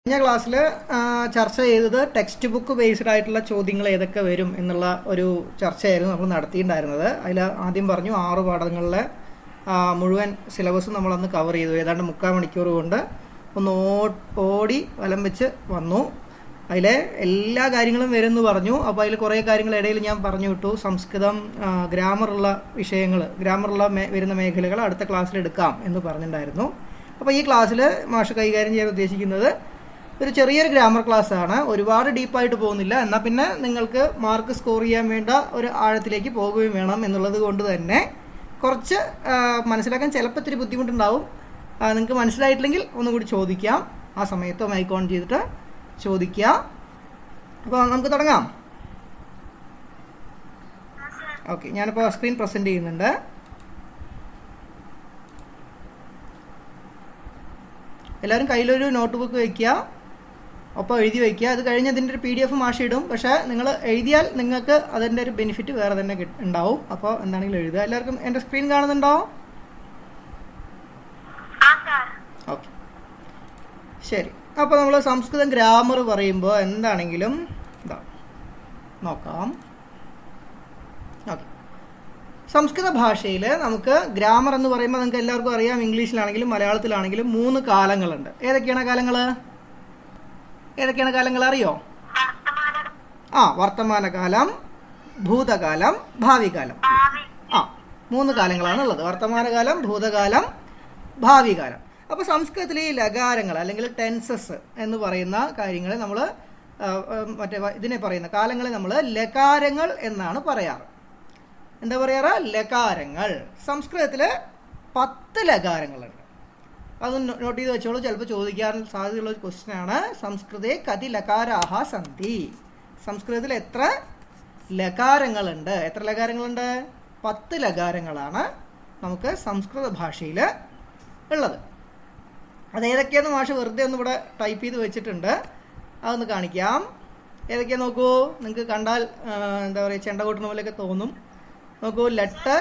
കഴിഞ്ഞ ക്ലാസ്സിൽ ചർച്ച ചെയ്തത് ടെക്സ്റ്റ് ബുക്ക് ബേസ്ഡ് ആയിട്ടുള്ള ചോദ്യങ്ങൾ ഏതൊക്കെ വരും എന്നുള്ള ഒരു ചർച്ചയായിരുന്നു നമ്മൾ നടത്തിയിട്ടുണ്ടായിരുന്നത്. അതിൽ ആദ്യം പറഞ്ഞു 6 പാഠങ്ങളിലെ മുഴുവൻ സിലബസും നമ്മളന്ന് കവർ ചെയ്തു. ഏതാണ്ട് 3/4 മണിക്കൂർ കൊണ്ട് ഒന്ന് ഓടി വലം വെച്ച് വന്നു. അതിലെ എല്ലാ കാര്യങ്ങളും വരുമെന്ന് പറഞ്ഞു. അപ്പോൾ അതിൽ കുറേ കാര്യങ്ങൾ ഇടയിൽ ഞാൻ പറഞ്ഞു വിട്ടു. സംസ്കൃതം, ഗ്രാമറുള്ള വിഷയങ്ങൾ, വരുന്ന മേഖലകൾ അടുത്ത ക്ലാസ്സിൽ എടുക്കാം എന്ന് പറഞ്ഞിട്ടുണ്ടായിരുന്നു. അപ്പോൾ ഈ ക്ലാസ്സിൽ മാഷ് കൈകാര്യം ചെയ്യാൻ ഉദ്ദേശിക്കുന്നത് ഒരു ചെറിയൊരു ഗ്രാമർ ക്ലാസ്സാണ്. ഒരുപാട് ഡീപ്പായിട്ട് പോകുന്നില്ല. എന്നാൽ പിന്നെ നിങ്ങൾക്ക് മാർക്ക് സ്കോർ ചെയ്യാൻ വേണ്ട ഒരു ആഴത്തിലേക്ക് പോകുകയും വേണം എന്നുള്ളത് കൊണ്ട് തന്നെ കുറച്ച് മനസ്സിലാക്കാൻ ചിലപ്പോൾ ഇത്തിരി ബുദ്ധിമുട്ടുണ്ടാവും. നിങ്ങൾക്ക് മനസ്സിലായിട്ടില്ലെങ്കിൽ ഒന്നുകൂടി ചോദിക്കാം. ആ സമയത്ത് മൈക്ക് ഓൺ ചെയ്തിട്ട് ചോദിക്കുക. അപ്പോൾ നമുക്ക് തുടങ്ങാം. ഓക്കെ, ഞാനിപ്പോൾ സ്ക്രീൻ പ്രസൻറ്റ് ചെയ്യുന്നുണ്ട്. എല്ലാവരും കയ്യിലൊരു നോട്ട് ബുക്ക് വയ്ക്കുക, ഒപ്പം എഴുതി വയ്ക്കുക. അത് കഴിഞ്ഞ് അതിൻ്റെ ഒരു PDF മാഷ് ഇടും. പക്ഷേ നിങ്ങൾ എഴുതിയാൽ നിങ്ങൾക്ക് അതിൻ്റെ ഒരു ബെനിഫിറ്റ് വേറെ തന്നെ ഉണ്ടാവും. അപ്പോൾ എന്താണെങ്കിലും എഴുതുക. എല്ലാവർക്കും എൻ്റെ സ്ക്രീൻ കാണുന്നുണ്ടോ? ഓക്കെ, ശരി. അപ്പോൾ നമ്മൾ സംസ്കൃതം ഗ്രാമർ പറയുമ്പോൾ എന്താണെങ്കിലും ഇതാ നോക്കാം. ഓക്കെ, സംസ്കൃത ഭാഷയിൽ നമുക്ക് ഗ്രാമർ എന്ന് പറയുമ്പോൾ നിങ്ങൾക്ക് എല്ലാവർക്കും അറിയാം, ഇംഗ്ലീഷിലാണെങ്കിലും മലയാളത്തിലാണെങ്കിലും 3 കാലങ്ങളുണ്ട്. ഏതൊക്കെയാണ് കാലങ്ങൾ? അറിയോ? വർത്തമാനകാലം, ഭൂതകാലം, ഭാവികാലം. 3 കാലങ്ങളാണ് ഉള്ളത്. വർത്തമാനകാലം, ഭൂതകാലം, ഭാവികാലം. അപ്പോൾ സംസ്കൃതത്തിൽ ഈ ലകാരങ്ങൾ അല്ലെങ്കിൽ ടെൻസസ് എന്ന് പറയുന്ന കാര്യങ്ങളെ നമ്മൾ ഇതിനെ പറയുന്ന കാലങ്ങളെ നമ്മൾ ലകാരങ്ങൾ എന്നാണ് പറയാറ്. എന്താ പറയാറ്? ലകാരങ്ങൾ. സംസ്കൃതത്തിൽ 10 ലകാരങ്ങളുണ്ട്. അത് നോട്ട് ചെയ്ത് വെച്ചോളൂ. ചിലപ്പോൾ ചോദിക്കാൻ സാധ്യതയുള്ള ഒരു ക്വസ്റ്റ്യനാണ്. സംസ്കൃതേ കതി ലകാരാഹ സന്തി. സംസ്കൃതത്തിൽ എത്ര ലകാരങ്ങളുണ്ട്? 10 ലകാരങ്ങളാണ് നമുക്ക് സംസ്കൃത ഭാഷയിൽ ഉള്ളത്. അതേതൊക്കെയാണെന്ന് മാഷ് വെറുതെ ഒന്ന് ഇവിടെ ടൈപ്പ് ചെയ്ത് വെച്ചിട്ടുണ്ട്. അതൊന്ന് കാണിക്കാം. ഏതൊക്കെയാണ് നോക്കൂ. നിങ്ങൾക്ക് കണ്ടാൽ എന്താ പറയുക, ചെണ്ട കൂട്ടുന്ന പോലെയൊക്കെ തോന്നും. നോക്കൂ, ലെട്ട്.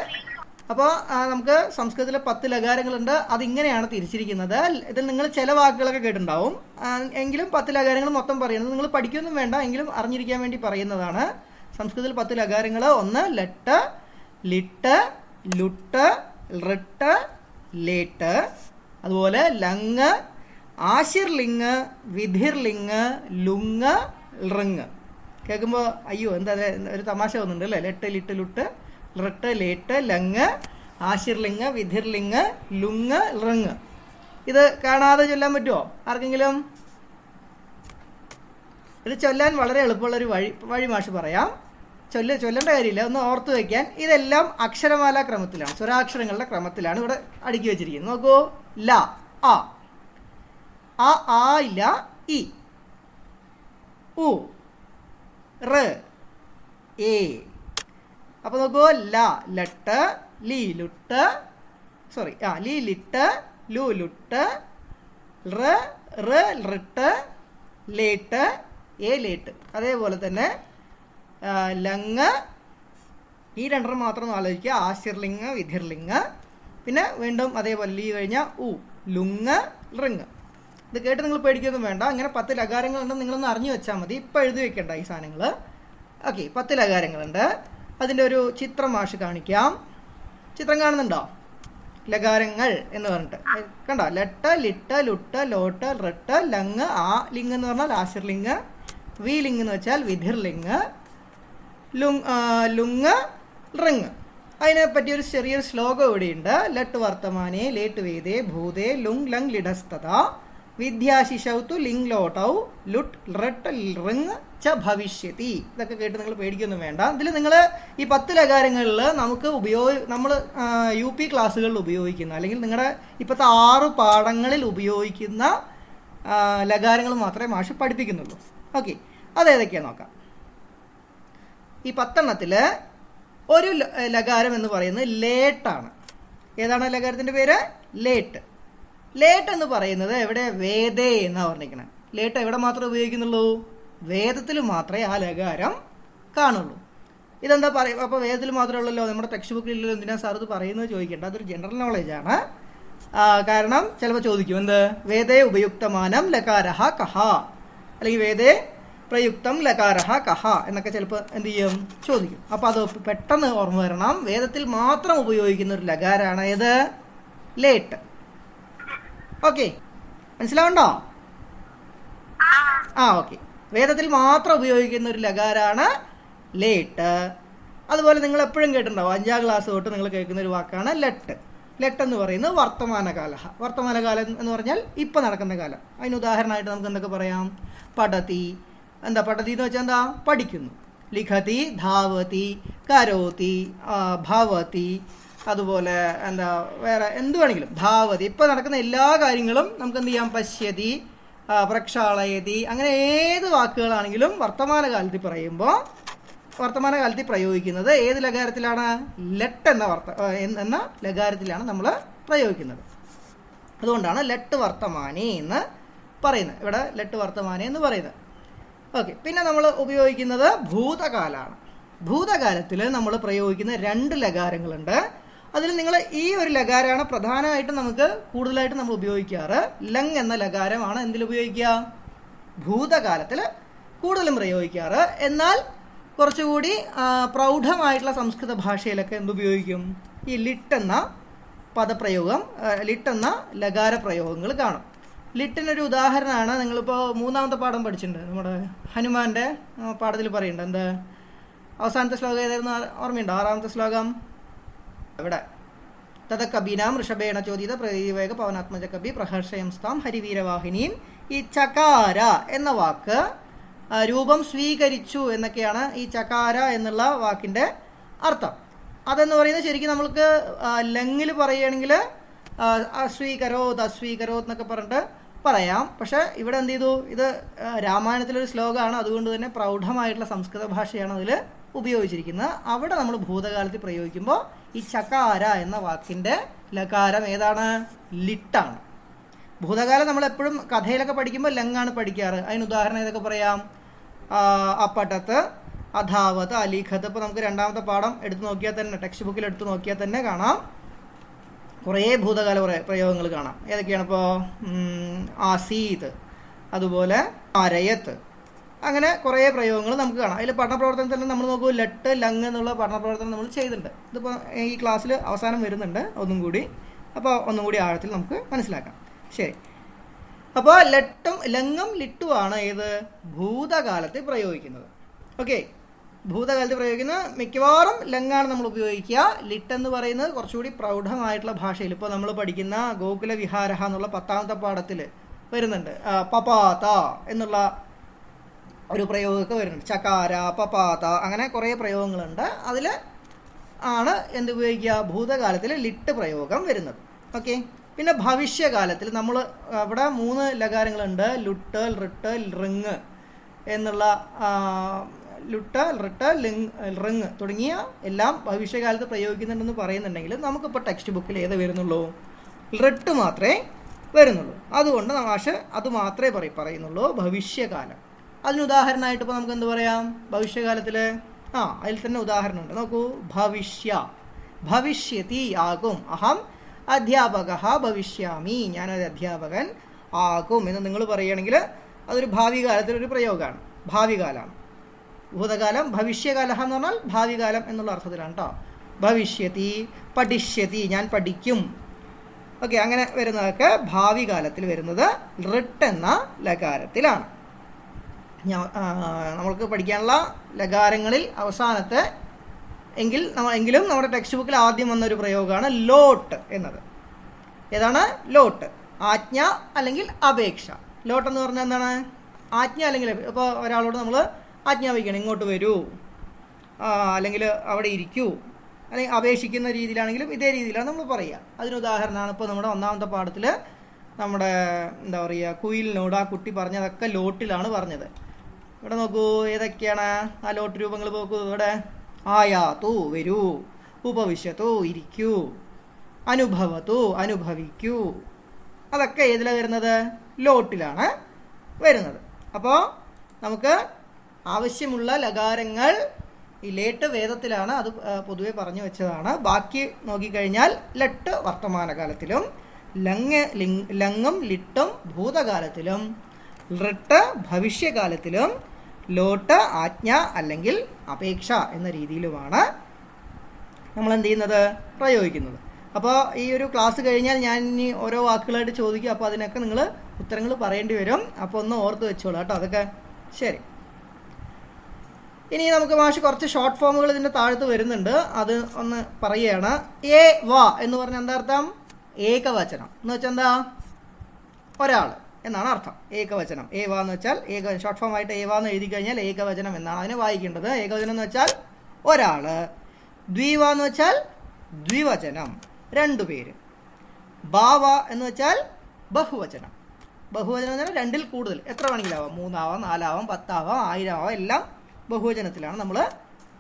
അപ്പോൾ നമുക്ക് സംസ്കൃതത്തിൽ 10 ലകാരങ്ങളുണ്ട്. അതിങ്ങനെയാണ് തിരിച്ചിരിക്കുന്നത്. ഇതിൽ നിങ്ങൾ ചില വാക്കുകളൊക്കെ കേട്ടിട്ടുണ്ടാവും. എങ്കിലും 10 ലകാരങ്ങൾ മൊത്തം പറയുന്നത് നിങ്ങൾ പഠിക്കൊന്നും വേണ്ട, എങ്കിലും അറിഞ്ഞിരിക്കാൻ വേണ്ടി പറയുന്നതാണ്. സംസ്കൃതത്തിൽ 10 ലകാരങ്ങൾ. 1 ലെട്ട്, ലിട്ട്, ലുട്ട്, റിട്ട്, ലേട്ട്. അതുപോലെ ലങ്, ആശിർലിങ്, വിധിർലിങ്, ലുങ്, ഋങ്. കേൾക്കുമ്പോൾ അയ്യോ എന്താ ഒരു തമാശ വന്നിട്ടുണ്ട് അല്ലേ? ലെട്ട്, ലിട്ട്, ലുട്ട്, റിട്ട്, ലേട്ട്, ലങ്, ആശിർലിങ്, വിധിർലിങ്, ലുങ്, ഋങ്. ഇത് കാണാതെ ചൊല്ലാൻ പറ്റുമോ ആർക്കെങ്കിലും? ഇത് ചൊല്ലാൻ വളരെ എളുപ്പമുള്ളൊരു വഴി മാഷ് പറയാം. ചൊല്ലേണ്ട കാര്യമില്ല, ഒന്ന് ഓർത്ത് വയ്ക്കാൻ. ഇതെല്ലാം അക്ഷരമാല ക്രമത്തിലാണ്, സ്വരാക്ഷരങ്ങളുടെ ക്രമത്തിലാണ് ഇവിടെ അടുക്കി വെച്ചിരിക്കുന്നത്. നോക്കൂ, ല, ആ ഇല്ല, ഇ, ഉ, റ്, എ. അപ്പോൾ നോക്കൂ, ലട്ട്, ലി ലുട്ട്, ലി ലിട്ട്, ലു ലുട്ട്, റിട്ട്, ലേട്ട്, എ ലേട്ട്. അതേപോലെ തന്നെ ലങ്, ഈ 2 മാത്രം ആലോചിക്കുക. ആശിർലിങ്, വിധിർലിങ്. പിന്നെ വീണ്ടും അതേപോലെ ലീ കഴിഞ്ഞാൽ ഉ, ലുങ്, ഋങ്. ഇത് കേട്ട് നിങ്ങൾ പേടിക്കൊന്നും വേണ്ട. അങ്ങനെ 10 ലകാരങ്ങളുണ്ടെന്ന് നിങ്ങളൊന്ന് അറിഞ്ഞു വെച്ചാൽ മതി. ഇപ്പോൾ എഴുതി വെക്കേണ്ട ഈ സാധനങ്ങൾ. ഓക്കെ, 10 ലകാരങ്ങളുണ്ട്. അതിൻ്റെ ഒരു ചിത്രം മാഷ് കാണിക്കാം. ചിത്രം കാണുന്നുണ്ടോ? ലകാരങ്ങൾ എന്ന് പറഞ്ഞിട്ട് കണ്ടോ? ലെട്ട്, ലിട്ട്, ലുട്ട്, ലോട്ട്, റിട്ട്, ലങ്. ആ ലിംഗ് എന്ന് പറഞ്ഞാൽ ആശിർലിംഗ്. വി ലിംഗ് എന്ന് വെച്ചാൽ വിധിർലിംഗ്. ലുങ്, ഋങ്. അതിനെ പറ്റിയൊരു ചെറിയൊരു ശ്ലോകം ഇവിടെയുണ്ട്. ലട്ട് വർത്തമാനേ ലേട്ട് വേദേ ഭൂതേ ലുങ് ലങ് ലിഡസ്തത വിദ്യാശിശൗത്തു ലിംഗ് ലോട്ടൗ ലുട്ട് റട്ട് ഋങ് ച ഭവിഷ്യതി. ഇതൊക്കെ കേട്ട് നിങ്ങൾ പേടിക്കൊന്നും വേണ്ട. ഇതിൽ നിങ്ങൾ ഈ 10 ലകാരങ്ങളിൽ നമ്മൾ UP ക്ലാസ്സുകളിൽ ഉപയോഗിക്കുന്ന, അല്ലെങ്കിൽ നിങ്ങളുടെ ഇപ്പോഴത്തെ 6 പാഠങ്ങളിൽ ഉപയോഗിക്കുന്ന ലകാരങ്ങൾ മാത്രമേ മാഷ് പഠിപ്പിക്കുന്നുള്ളൂ. ഓക്കെ, അതേതൊക്കെയാണ് നോക്കാം. ഈ 10 ഒരു ലകാരം എന്ന് പറയുന്നത് ലേട്ടാണ്. ഏതാണ് ലകാരത്തിൻ്റെ പേര്? ലേട്ട്. ലേട്ട് എന്ന് പറയുന്നത് എവിടെ? വേദേ എന്നാണ് പറഞ്ഞിരിക്കുന്നത്. ലേട്ട് എവിടെ മാത്രമേ ഉപയോഗിക്കുന്നുള്ളൂ? വേദത്തിൽ മാത്രമേ ആ ലകാരം കാണുള്ളൂ. ഇതെന്താ പറയുക? അപ്പോൾ വേദത്തിൽ മാത്രമേ ഉള്ളല്ലോ, നമ്മുടെ ടെക്സ്റ്റ് ബുക്കിൽ ഇല്ലല്ലോ, എന്തിനാ സാർ ഇത് പറയുന്നത് ചോദിക്കേണ്ട. അതൊരു ജനറൽ നോളേജാണ്. കാരണം ചിലപ്പോൾ ചോദിക്കും എന്ത് വേദേ ഉപയുക്തമാനം ലകാരഹ കഹ, അല്ലെങ്കിൽ വേദേ പ്രയുക്തം ലകാരഹ കഹ എന്നൊക്കെ ചിലപ്പോൾ എന്ത് ചെയ്യും ചോദിക്കും. അപ്പോൾ അത് പെട്ടെന്ന് ഓർമ്മ വരണം, വേദത്തിൽ മാത്രം ഉപയോഗിക്കുന്ന ഒരു ലകാരാണ് ഏത്? ലേട്ട്. ഓക്കെ, മനസ്സിലാവണ്ടോ? ഓക്കെ, വേദത്തിൽ മാത്രം ഉപയോഗിക്കുന്ന ഒരു ലകാരാണ് ലേട്ട്. അതുപോലെ നിങ്ങൾ എപ്പോഴും കേട്ടിട്ടുണ്ടാവും, 5ാം ക്ലാസ് തൊട്ട് നിങ്ങൾ കേൾക്കുന്ന ഒരു വാക്കാണ് ലെട്ട്. ലെട്ട് എന്ന് പറയുന്നത് വർത്തമാനകാല. വർത്തമാനകാലം എന്ന് പറഞ്ഞാൽ ഇപ്പം നടക്കുന്ന കാലം. അതിന് ഉദാഹരണമായിട്ട് നമുക്ക് എന്തൊക്കെ പറയാം? പഠതി. എന്താ പഠതി എന്ന് വെച്ചാൽ എന്താ? പഠിക്കുന്നു. ലിഖതി, ധാവതി, കരോതി, ഭവതി, അതുപോലെ എന്താ വേറെ എന്ത് വേണമെങ്കിലും ധാവതി. ഇപ്പം നടക്കുന്ന എല്ലാ കാര്യങ്ങളും നമുക്ക് എന്ത് ചെയ്യാം? പശ്യതി, പ്രക്ഷാളയതി, അങ്ങനെ ഏത് വാക്കുകളാണെങ്കിലും വർത്തമാനകാലത്തിൽ പറയുമ്പോൾ വർത്തമാനകാലത്തിൽ പ്രയോഗിക്കുന്നത് ഏത് ലകാരത്തിലാണ്? ലെട്ട് എന്ന ലകാരത്തിലാണ് നമ്മൾ പ്രയോഗിക്കുന്നത്. അതുകൊണ്ടാണ് ലെട്ട് വർത്തമാനി എന്ന് പറയുന്നത്. ഇവിടെ ലെട്ട് വർത്തമാനി എന്ന് പറയുന്നത്. ഓക്കെ, പിന്നെ നമ്മൾ ഉപയോഗിക്കുന്നത് ഭൂതകാലമാണ്. ഭൂതകാലത്തിൽ നമ്മൾ പ്രയോഗിക്കുന്ന 2 ലകാരങ്ങളുണ്ട്. അതിൽ നിങ്ങൾ ഈ ഒരു ലകാരമാണ് പ്രധാനമായിട്ടും നമുക്ക് കൂടുതലായിട്ട് നമ്മൾ ഉപയോഗിക്കാറ്. ലങ് എന്ന ലകാരമാണ് എന്തിൽ ഉപയോഗിക്കുക? ഭൂതകാലത്തിൽ കൂടുതലും പ്രയോഗിക്കാറ്. എന്നാൽ കുറച്ചുകൂടി പ്രൗഢമായിട്ടുള്ള സംസ്കൃത ഭാഷയിലൊക്കെ എന്തുപയോഗിക്കും? ഈ ലിട്ട് എന്ന പദപ്രയോഗം, ലിട്ട് എന്ന ലകാര പ്രയോഗങ്ങൾ കാണും. ലിട്ടിനൊരു ഉദാഹരണമാണ്, നിങ്ങളിപ്പോൾ 3ാമത്തെ പാഠം പഠിച്ചിട്ടുണ്ട്, നമ്മുടെ ഹനുമാന്റെ പാഠത്തിൽ പറയുന്നുണ്ട്. എന്ത് അവസാനത്തെ ശ്ലോകം ഏതായിരുന്നു? ഓർമ്മയുണ്ടോ? 6ാമത്തെ ശ്ലോകം. ഇവിടെ തത കബീനാം ഋഷഭേണ ചോദിത പ്രവേഗ പവനാത്മജ കബി പ്രഹർഷയം സ്ഥാം ഹരിവീരവാഹിനിയും. ഈ ചകാര എന്ന വാക്ക് രൂപം സ്വീകരിച്ചു എന്നൊക്കെയാണ് ഈ ചകാര എന്നുള്ള വാക്കിൻ്റെ അർത്ഥം. അതെന്ന് പറയുന്നത് ശരിക്കും നമ്മൾക്ക് ലങ്ങിൽ പറയുകയാണെങ്കിൽ അസ്വീകരോത് അസ്വീകരോത് എന്നൊക്കെ പറഞ്ഞിട്ട് പറയാം. പക്ഷേ ഇവിടെ എന്ത് ചെയ്തു? ഇത് രാമായണത്തിലൊരു ശ്ലോകമാണ്, അതുകൊണ്ട് തന്നെ പ്രൗഢമായിട്ടുള്ള സംസ്കൃത ഭാഷയാണ് അതിൽ ഉപയോഗിച്ചിരിക്കുന്നത്. അവിടെ നമ്മൾ ഭൂതകാലത്തിൽ പ്രയോഗിക്കുമ്പോൾ ഈ ചകാര എന്ന വാക്കിൻ്റെ ലകാരം ഏതാണ്? ലിട്ടാണ്. ഭൂതകാലം നമ്മളെപ്പോഴും കഥയിലൊക്കെ പഠിക്കുമ്പോൾ ലങ്ങാണ് പഠിക്കാറ്. അതിന് ഉദാഹരണം ഏതൊക്കെ പറയാം? അപ്പട്ടത്ത്, അധാവത്, അലിഖത്ത്. ഇപ്പോൾ നമുക്ക് 2ാമത്തെ പാഠം എടുത്ത് നോക്കിയാൽ തന്നെ, ടെക്സ്റ്റ് ബുക്കിൽ എടുത്ത് നോക്കിയാൽ തന്നെ കാണാം, കുറേ ഭൂതകാല പ്രയോഗങ്ങൾ കാണാം. ഏതൊക്കെയാണ്? ഇപ്പോൾ ആസീത്, അതുപോലെ അരയത്ത്, അങ്ങനെ കുറേ പ്രയോഗങ്ങൾ നമുക്ക് കാണാം. അതിൽ പഠനപ്രവർത്തനത്തിൽ തന്നെ നമ്മൾ നോക്കൂ, ലെട്ട് ലങ് എന്നുള്ള പഠനപ്രവർത്തനം നമ്മൾ ചെയ്തിട്ടുണ്ട്. ഇതിപ്പോൾ ഈ ക്ലാസ്സിൽ അവസാനം വരുന്നുണ്ട് ഒന്നും കൂടി. അപ്പോൾ ഒന്നും കൂടി ആഴത്തിൽ നമുക്ക് മനസ്സിലാക്കാം. ശരി, അപ്പോൾ ലെട്ടും ലങ്ങും ലിട്ടുമാണ് ഏത്? ഭൂതകാലത്തിൽ പ്രയോഗിക്കുന്നത്. ഓക്കെ, ഭൂതകാലത്തിൽ പ്രയോഗിക്കുന്ന മിക്കവാറും ലങ്ങാണ് നമ്മൾ ഉപയോഗിക്കുക. ലിട്ട് എന്ന് പറയുന്നത് കുറച്ചുകൂടി പ്രൗഢമായിട്ടുള്ള ഭാഷയിൽ. ഇപ്പോൾ നമ്മൾ പഠിക്കുന്ന ഗോകുല വിഹാരഹ എന്നുള്ള 10ാമത്തെ പാഠത്തിൽ വരുന്നുണ്ട്. പപാത എന്നുള്ള ഒരു പ്രയോഗമൊക്കെ വരുന്നുണ്ട്. ചകാര, പപാത, അങ്ങനെ കുറേ പ്രയോഗങ്ങളുണ്ട്. അതിൽ ആണ് എന്ത് ഉപയോഗിക്കുക? ഭൂതകാലത്തിൽ ലിട്ട് പ്രയോഗം വരുന്നത്. ഓക്കെ, പിന്നെ ഭവിഷ്യകാലത്തിൽ നമ്മൾ ഇവിടെ 3 ലകാരങ്ങളുണ്ട്. ലുട്ട്, റിട്ട്, റിങ് എന്നുള്ള ലുട്ട്, റിട്ട്, റിങ് തുടങ്ങിയ എല്ലാം ഭവിഷ്യകാലത്ത് പ്രയോഗിക്കുന്നുണ്ടെന്ന് പറയുന്നുണ്ടെങ്കിൽ നമുക്കിപ്പോൾ ടെക്സ്റ്റ് ബുക്കിൽ ഏത് വരുന്നുള്ളൂ? റിട്ട് മാത്രമേ വരുന്നുള്ളൂ. അതുകൊണ്ട് മാഷ് അത് മാത്രമേ പറയുന്നുള്ളൂ ഭവിഷ്യകാലം. അതിന് ഉദാഹരണമായിട്ട് ഇപ്പോൾ നമുക്ക് എന്ത് പറയാം? ഭവിഷ്യകാലത്തിൽ അതിൽ തന്നെ ഉദാഹരണമുണ്ട്. നോക്കൂ, ഭവിഷ്യ, ഭവിഷ്യതി ആകും. അഹം അധ്യാപക ഭവിഷ്യാമി, ഞാനൊരു അധ്യാപകൻ ആകും എന്ന് നിങ്ങൾ പറയുകയാണെങ്കിൽ അതൊരു ഭാവി കാലത്തിലൊരു പ്രയോഗമാണ്, ഭാവി കാലമാണ്. ഭൂതകാലം ഭവിഷ്യകാലം എന്ന് പറഞ്ഞാൽ ഭാവി കാലം എന്നുള്ള അർത്ഥത്തിലാണ് കേട്ടോ. ഭവിഷ്യതി, പഠിഷ്യതി, ഞാൻ പഠിക്കും. ഓക്കെ, അങ്ങനെ വരുന്നതൊക്കെ ഭാവി കാലത്തിൽ വരുന്നത് റിട്ട് എന്ന ലകാരത്തിലാണ്. നമ്മൾക്ക് പഠിക്കാനുള്ള ലകാരങ്ങളിൽ അവസാനത്തെ എങ്കിലും നമ്മുടെ ടെക്സ്റ്റ് ബുക്കിൽ ആദ്യം വന്നൊരു പ്രയോഗമാണ് ലോട്ട് എന്നത്. ഏതാണ്? ലോട്ട്. ആജ്ഞ അല്ലെങ്കിൽ അപേക്ഷ. ലോട്ട് എന്ന് പറഞ്ഞാൽ എന്താണ്? ആജ്ഞ അല്ലെങ്കിൽ ഇപ്പോൾ ഒരാളോട് നമ്മൾ ആജ്ഞാപിക്കണം, ഇങ്ങോട്ട് വരൂ, അല്ലെങ്കിൽ അവിടെ ഇരിക്കൂ, അല്ലെങ്കിൽ അപേക്ഷിക്കുന്ന രീതിയിലാണെങ്കിലും ഇതേ രീതിയിലാണ് നമ്മൾ പറയുക. അതിനുദാഹരണമാണ് ഇപ്പോൾ നമ്മുടെ 1ാമത്തെ പാഠത്തിൽ നമ്മുടെ എന്താ പറയുക, കുയിലിനോട് ആ കുട്ടി പറഞ്ഞതൊക്കെ ലോട്ടിലാണ് പറഞ്ഞത്. ഇവിടെ നോക്കൂ, ഏതൊക്കെയാണ് ആ ലോട്ട് രൂപങ്ങൾ? നോക്കൂ, ഇവിടെ ആയാതു, വരൂ, ഉപവിശത്തു, ഇരിക്കൂ, അനുഭവത്തു, അനുഭവിക്കൂ, അതൊക്കെ ഏതിലാണ് വരുന്നത്? ലോട്ടിലാണ് വരുന്നത്. അപ്പോൾ നമുക്ക് ആവശ്യമുള്ള ലകാരങ്ങൾ ഈ ലേട്ട് വേദത്തിലാണ്, അത് പൊതുവെ പറഞ്ഞു വെച്ചതാണ്. ബാക്കി നോക്കിക്കഴിഞ്ഞാൽ ലെട്ട് വർത്തമാനകാലത്തിലും ലങ്ങും ലിട്ടും ഭൂതകാലത്തിലും ഋട്ട് ഭവിഷ്യകാലത്തിലും ലോട്ട് ആജ്ഞ അല്ലെങ്കിൽ അപേക്ഷ എന്ന രീതിയിലുമാണ് നമ്മൾ എന്ത് ചെയ്യുന്നത്, പ്രയോഗിക്കുന്നത്. അപ്പോൾ ഈ ഒരു ക്ലാസ് കഴിഞ്ഞാൽ ഞാൻ ഇനി ഓരോ വാക്കുകളായിട്ട് ചോദിക്കും. അപ്പോൾ അതിനൊക്കെ നിങ്ങൾ ഉത്തരങ്ങൾ പറയേണ്ടി വരും. അപ്പോൾ ഒന്ന് ഓർത്ത് വെച്ചോളൂ കേട്ടോ അതൊക്കെ. ശരി, ഇനി നമുക്ക് മാഷ് കുറച്ച് ഷോർട്ട് ഫോമുകൾ ഇതിൻ്റെ താഴത്ത് വരുന്നുണ്ട്. അത് ഒന്ന് പറയുകയാണ്. ഏ വാ എന്ന് പറഞ്ഞാൽ എന്താ അർത്ഥം? ഏകവചനം എന്ന് വെച്ചാൽ എന്താ? ഒരാൾ എന്നാണ് അർത്ഥം. ഏകവചനം. ഏ വാ എന്ന് വെച്ചാൽ ഷോർട്ട് ഫോം ആയിട്ട് ഏ വാ എന്ന് എഴുതി കഴിഞ്ഞാൽ ഏകവചനം എന്നാണ് അതിനെ വായിക്കേണ്ടത്. ഏകവചനം എന്ന് വെച്ചാൽ ഒരാൾ. ദ്വിവ എന്ന് വെച്ചാൽ ദ്വിവചനം, രണ്ടുപേര്. ഭാവ എന്ന് വെച്ചാൽ ബഹുവചനം. ബഹുവചനം എന്ന് പറഞ്ഞാൽ രണ്ടിൽ കൂടുതൽ, എത്ര വേണമെങ്കിലാവാം, 3 ആവാം, 4 ആവാം, 10 ആവാം, 1000 ആവാം, എല്ലാം ബഹുവചനത്തിലാണ് നമ്മൾ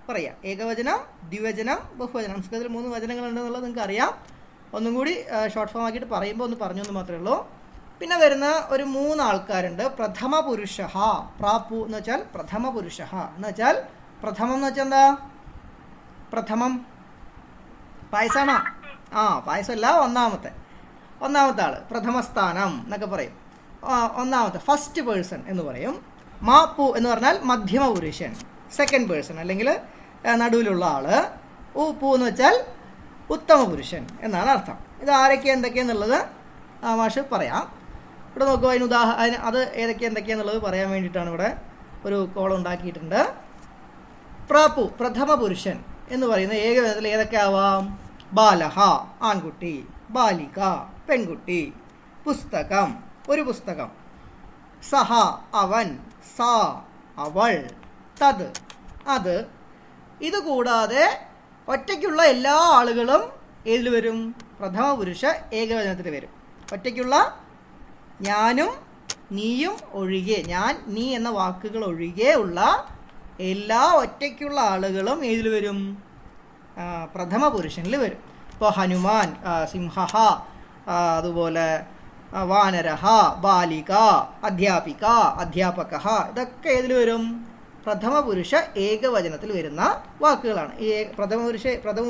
പറയുക. ഏകവചനം, ദ്വിവചനം, ബഹുവചനം. സംസ്കൃതത്തിൽ 3 വചനങ്ങളുണ്ടെന്നുള്ളത് നിങ്ങൾക്ക് അറിയാം. ഒന്നും കൂടി ഷോർട്ട് ഫോം ആക്കിയിട്ട് പറയുമ്പോൾ ഒന്ന് പറഞ്ഞെന്ന് മാത്രമേ ഉള്ളൂ. പിന്നെ വരുന്ന ഒരു 3 ആൾക്കാരുണ്ട്. പ്രഥമ പുരുഷ. പ്രാപു എന്ന് വെച്ചാൽ പ്രഥമ പുരുഷ എന്ന് വെച്ചാൽ, പ്രഥമം എന്ന് വെച്ചാൽ എന്താ? പ്രഥമം പായസാണോ? പായസമല്ല, ഒന്നാമത്തെ ആൾ, പ്രഥമസ്ഥാനം എന്നൊക്കെ പറയും. ഒന്നാമത്തെ ഫസ്റ്റ് പേഴ്സൺ എന്ന് പറയും. മാപ്പു എന്ന് പറഞ്ഞാൽ മധ്യമ പുരുഷൻ, സെക്കൻഡ് പേഴ്സൺ അല്ലെങ്കിൽ നടുവിലുള്ള ആള്. പു എന്ന് വെച്ചാൽ ഉത്തമ പുരുഷൻ എന്നാണ് അർത്ഥം. ഇത് ആരൊക്കെയാണ് എന്തൊക്കെയാന്നുള്ളത് മാഷ് പറയാം. ഇവിടെ നോക്കുക, അത് എന്തൊക്കെയാന്നുള്ളത് പറയാൻ വേണ്ടിയിട്ടാണ് ഇവിടെ ഒരു കോളം ഉണ്ടാക്കിയിട്ടുണ്ട്. പ്രാപു പ്രഥമ പുരുഷൻ എന്ന് പറയുന്ന ഏകവചനത്തിൽ ഏതൊക്കെ ആവാം? ബാലഹ ആൺകുട്ടി, ബാലിക പെൺകുട്ടി, പുസ്തകം ഒരു പുസ്തകം, സഹ അവൻ, സാ അവൾ, തത് അത്. ഇതുകൂടാതെ ഒറ്റയ്ക്കുള്ള എല്ലാ ആളുകളും ഏതിൽ വരും? പ്രഥമ പുരുഷ ഏകവചനത്തിൽ വരും. ഒറ്റയ്ക്കുള്ള ഞാനും നീയും ഒഴികെ, ഞാൻ നീ എന്ന വാക്കുകൾ ഒഴികെ ഉള്ള എല്ലാ ഒറ്റയ്ക്കുള്ള ആളുകളും ഏതിൽ വരും? പ്രഥമ പുരുഷനിൽ വരും. ഇപ്പോൾ ഹനുമാൻ, സിംഹ, അതുപോലെ വാനരഹ, ബാലിക, അധ്യാപിക, അധ്യാപക, ഇതൊക്കെ ഏതിൽ വരും? പ്രഥമ പുരുഷ ഏകവചനത്തിൽ വരുന്ന വാക്കുകളാണ്. ഈ പ്രഥമ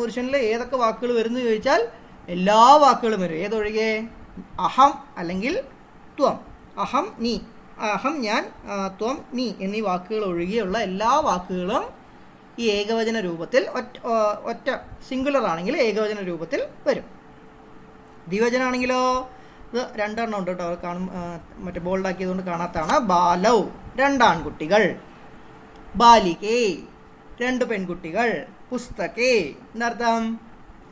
പുരുഷനിൽ ഏതൊക്കെ വാക്കുകൾ വരുന്നു ചോദിച്ചാൽ എല്ലാ വാക്കുകളും വരും. ഏതൊഴികെ? അഹം അല്ലെങ്കിൽ ത്വം. അഹം നീ, അഹം ഞാൻ, ത്വം നീ എന്നീ വാക്കുകൾ ഒഴികെയുള്ള എല്ലാ വാക്കുകളും ഈ ഏകവചന രൂപത്തിൽ ഒറ്റ സിംഗുലർ ആണെങ്കിൽ ഏകവചന രൂപത്തിൽ വരും. ദ്വിവചനാണെങ്കിലോ ഇത് 2 എണ്ണം ഉണ്ട് കേട്ടോ, കാണും, മറ്റേ ബോൾഡാക്കിയതുകൊണ്ട് കാണാത്തതാണ്. ബാലൗ 2 ആൺകുട്ടികൾ, ബാലികേ 2 പെൺകുട്ടികൾ, പുസ്തകേ എന്നർത്ഥം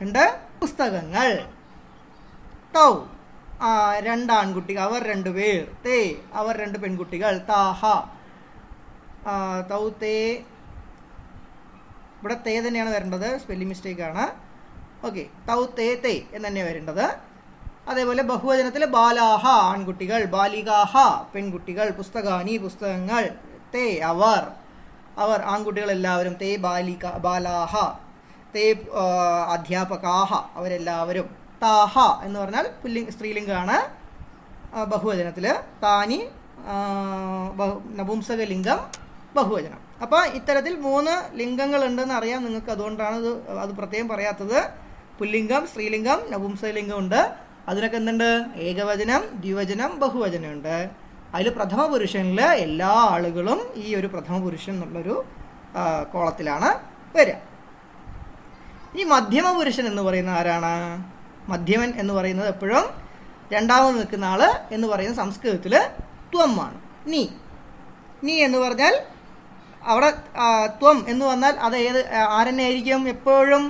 2 പുസ്തകങ്ങൾ, തൗ 2 ആൺകുട്ടികൾ അവർ 2 പേർ, തേ അവർ 2 പെൺകുട്ടികൾ, താഹ തൗ തേ, ഇവിടെ തേ തന്നെയാണ് വരേണ്ടത്, സ്പെല്ലിംഗ് മിസ്റ്റേക്കാണ്. ഓക്കെ, തൗ തേ തേ എന്ന് തന്നെയാണ് വരേണ്ടത്. അതേപോലെ ബഹുവചനത്തിൽ ബാലാഹ ആൺകുട്ടികൾ, ബാലികാഹ പെൺകുട്ടികൾ, പുസ്തകാനി പുസ്തകങ്ങൾ, തേ അവർ ആൺകുട്ടികൾ എല്ലാവരും, തേ ബാലാഹ, തേ അധ്യാപകാഹ അവരെല്ലാവരും, താഹ എന്ന് പറഞ്ഞാൽ സ്ത്രീലിംഗമാണ് ബഹുവചനത്തിൽ, താനി നപുംസകലിംഗം ബഹുവചനം. അപ്പോൾ ഇത്തരത്തിൽ 3 ലിംഗങ്ങൾ ഉണ്ടെന്ന് അറിയാം നിങ്ങൾക്ക്, അതുകൊണ്ടാണ് അത് പ്രത്യേകം പറയാത്തത്. പുല്ലിംഗം, സ്ത്രീലിംഗം, നപുംസകലിംഗം ഉണ്ട്. അതിനൊക്കെ എന്തുണ്ട്? ഏകവചനം, ദ്വിവചനം, ബഹുവചനം ഉണ്ട്. അതിൽ പ്രഥമ പുരുഷനിൽ എല്ലാ ആളുകളും ഈ ഒരു പ്രഥമ പുരുഷൻ എന്നുള്ളൊരു കോളത്തിലാണ് വരിക. ഈ മധ്യമ പുരുഷൻ എന്ന് പറയുന്ന ആരാണ്? മധ്യമൻ എന്ന് പറയുന്നത് എപ്പോഴും രണ്ടാമത് നിൽക്കുന്ന ആള് എന്ന് പറയുന്നത് സംസ്കൃതത്തിൽ ത്വമാണ്. നീ എന്ന് പറഞ്ഞാൽ അവിടെ ത്വം എന്ന് വന്നാൽ അത് ആരെന്നെ ആയിരിക്കും? എപ്പോഴും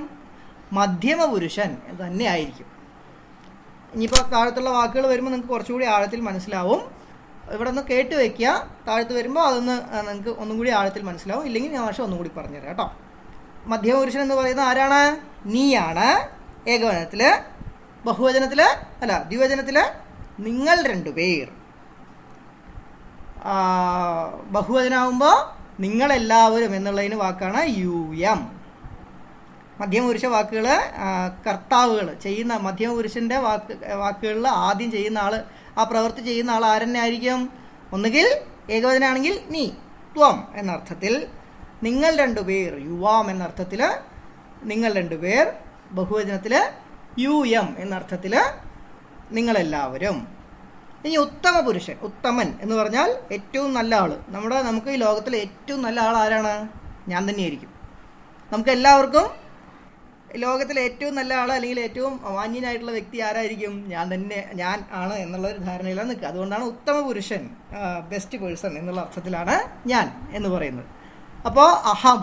മധ്യമ പുരുഷൻ തന്നെ ആയിരിക്കും. ഇനിയിപ്പോൾ താഴത്തുള്ള വാക്കുകൾ വരുമ്പോൾ നിങ്ങൾക്ക് കുറച്ചുകൂടി ആഴത്തിൽ മനസ്സിലാവും. ഇവിടെ ഒന്ന് കേട്ട് വയ്ക്കുക, താഴത്ത് വരുമ്പോൾ അതൊന്ന് നിങ്ങൾക്ക് ഒന്നും കൂടി ആഴത്തിൽ മനസ്സിലാവും. ഇല്ലെങ്കിൽ ഞാൻ പക്ഷേ ഒന്നും കൂടി പറഞ്ഞുതരാം കേട്ടോ. മധ്യമ പുരുഷൻ എന്ന് പറയുന്നത് ആരാണ്? നീയാണ് ഏകവചനത്തിൽ. ബഹുവചനത്തിൽ ദ്വിവചനത്തിൽ നിങ്ങൾ 2 പേർ. ബഹുവചനാവുമ്പോൾ നിങ്ങളെല്ലാവരും എന്നുള്ളതിന് വാക്കാണ് യൂയം. മധ്യമപുരുഷ വാക്കുകൾ കർത്താവുകൾ ചെയ്യുന്ന മധ്യമപുരുഷൻ്റെ വാക്കുകളിൽ ആദ്യം ചെയ്യുന്ന ആൾ, ആ പ്രവൃത്തി ചെയ്യുന്ന ആൾ ആരെന്നെ ആയിരിക്കും? ഒന്നുകിൽ ഏകവചനാണെങ്കിൽ നീ, ത്വം എന്നർത്ഥത്തിൽ, നിങ്ങൾ 2 പേർ, യുവാം എന്നർത്ഥത്തിൽ നിങ്ങൾ 2 പേർ, ബഹുവചനത്തിൽ യൂയം എന്നർത്ഥത്തിൽ നിങ്ങളെല്ലാവരും. ഇനി ഉത്തമ പുരുഷൻ, ഉത്തമൻ എന്ന് പറഞ്ഞാൽ ഏറ്റവും നല്ല ആൾ. നമുക്ക് ഈ ലോകത്തിലെ ഏറ്റവും നല്ല ആൾ ആരാണ്? ഞാൻ തന്നെയായിരിക്കും. നമുക്ക് എല്ലാവർക്കും ലോകത്തിലെ ഏറ്റവും നല്ല ആൾ അല്ലെങ്കിൽ ഏറ്റവും മാന്യനായിട്ടുള്ള വ്യക്തി ആരായിരിക്കും? ഞാൻ ആണ് എന്നുള്ള ഒരു ധാരണയിലാണ് നിൽക്കുക. അതുകൊണ്ടാണ് ഉത്തമ പുരുഷൻ, ബെസ്റ്റ് പേഴ്സൺ എന്നുള്ള അർത്ഥത്തിലാണ് ഞാൻ എന്ന് പറയുന്നത്. അപ്പോൾ അഹം,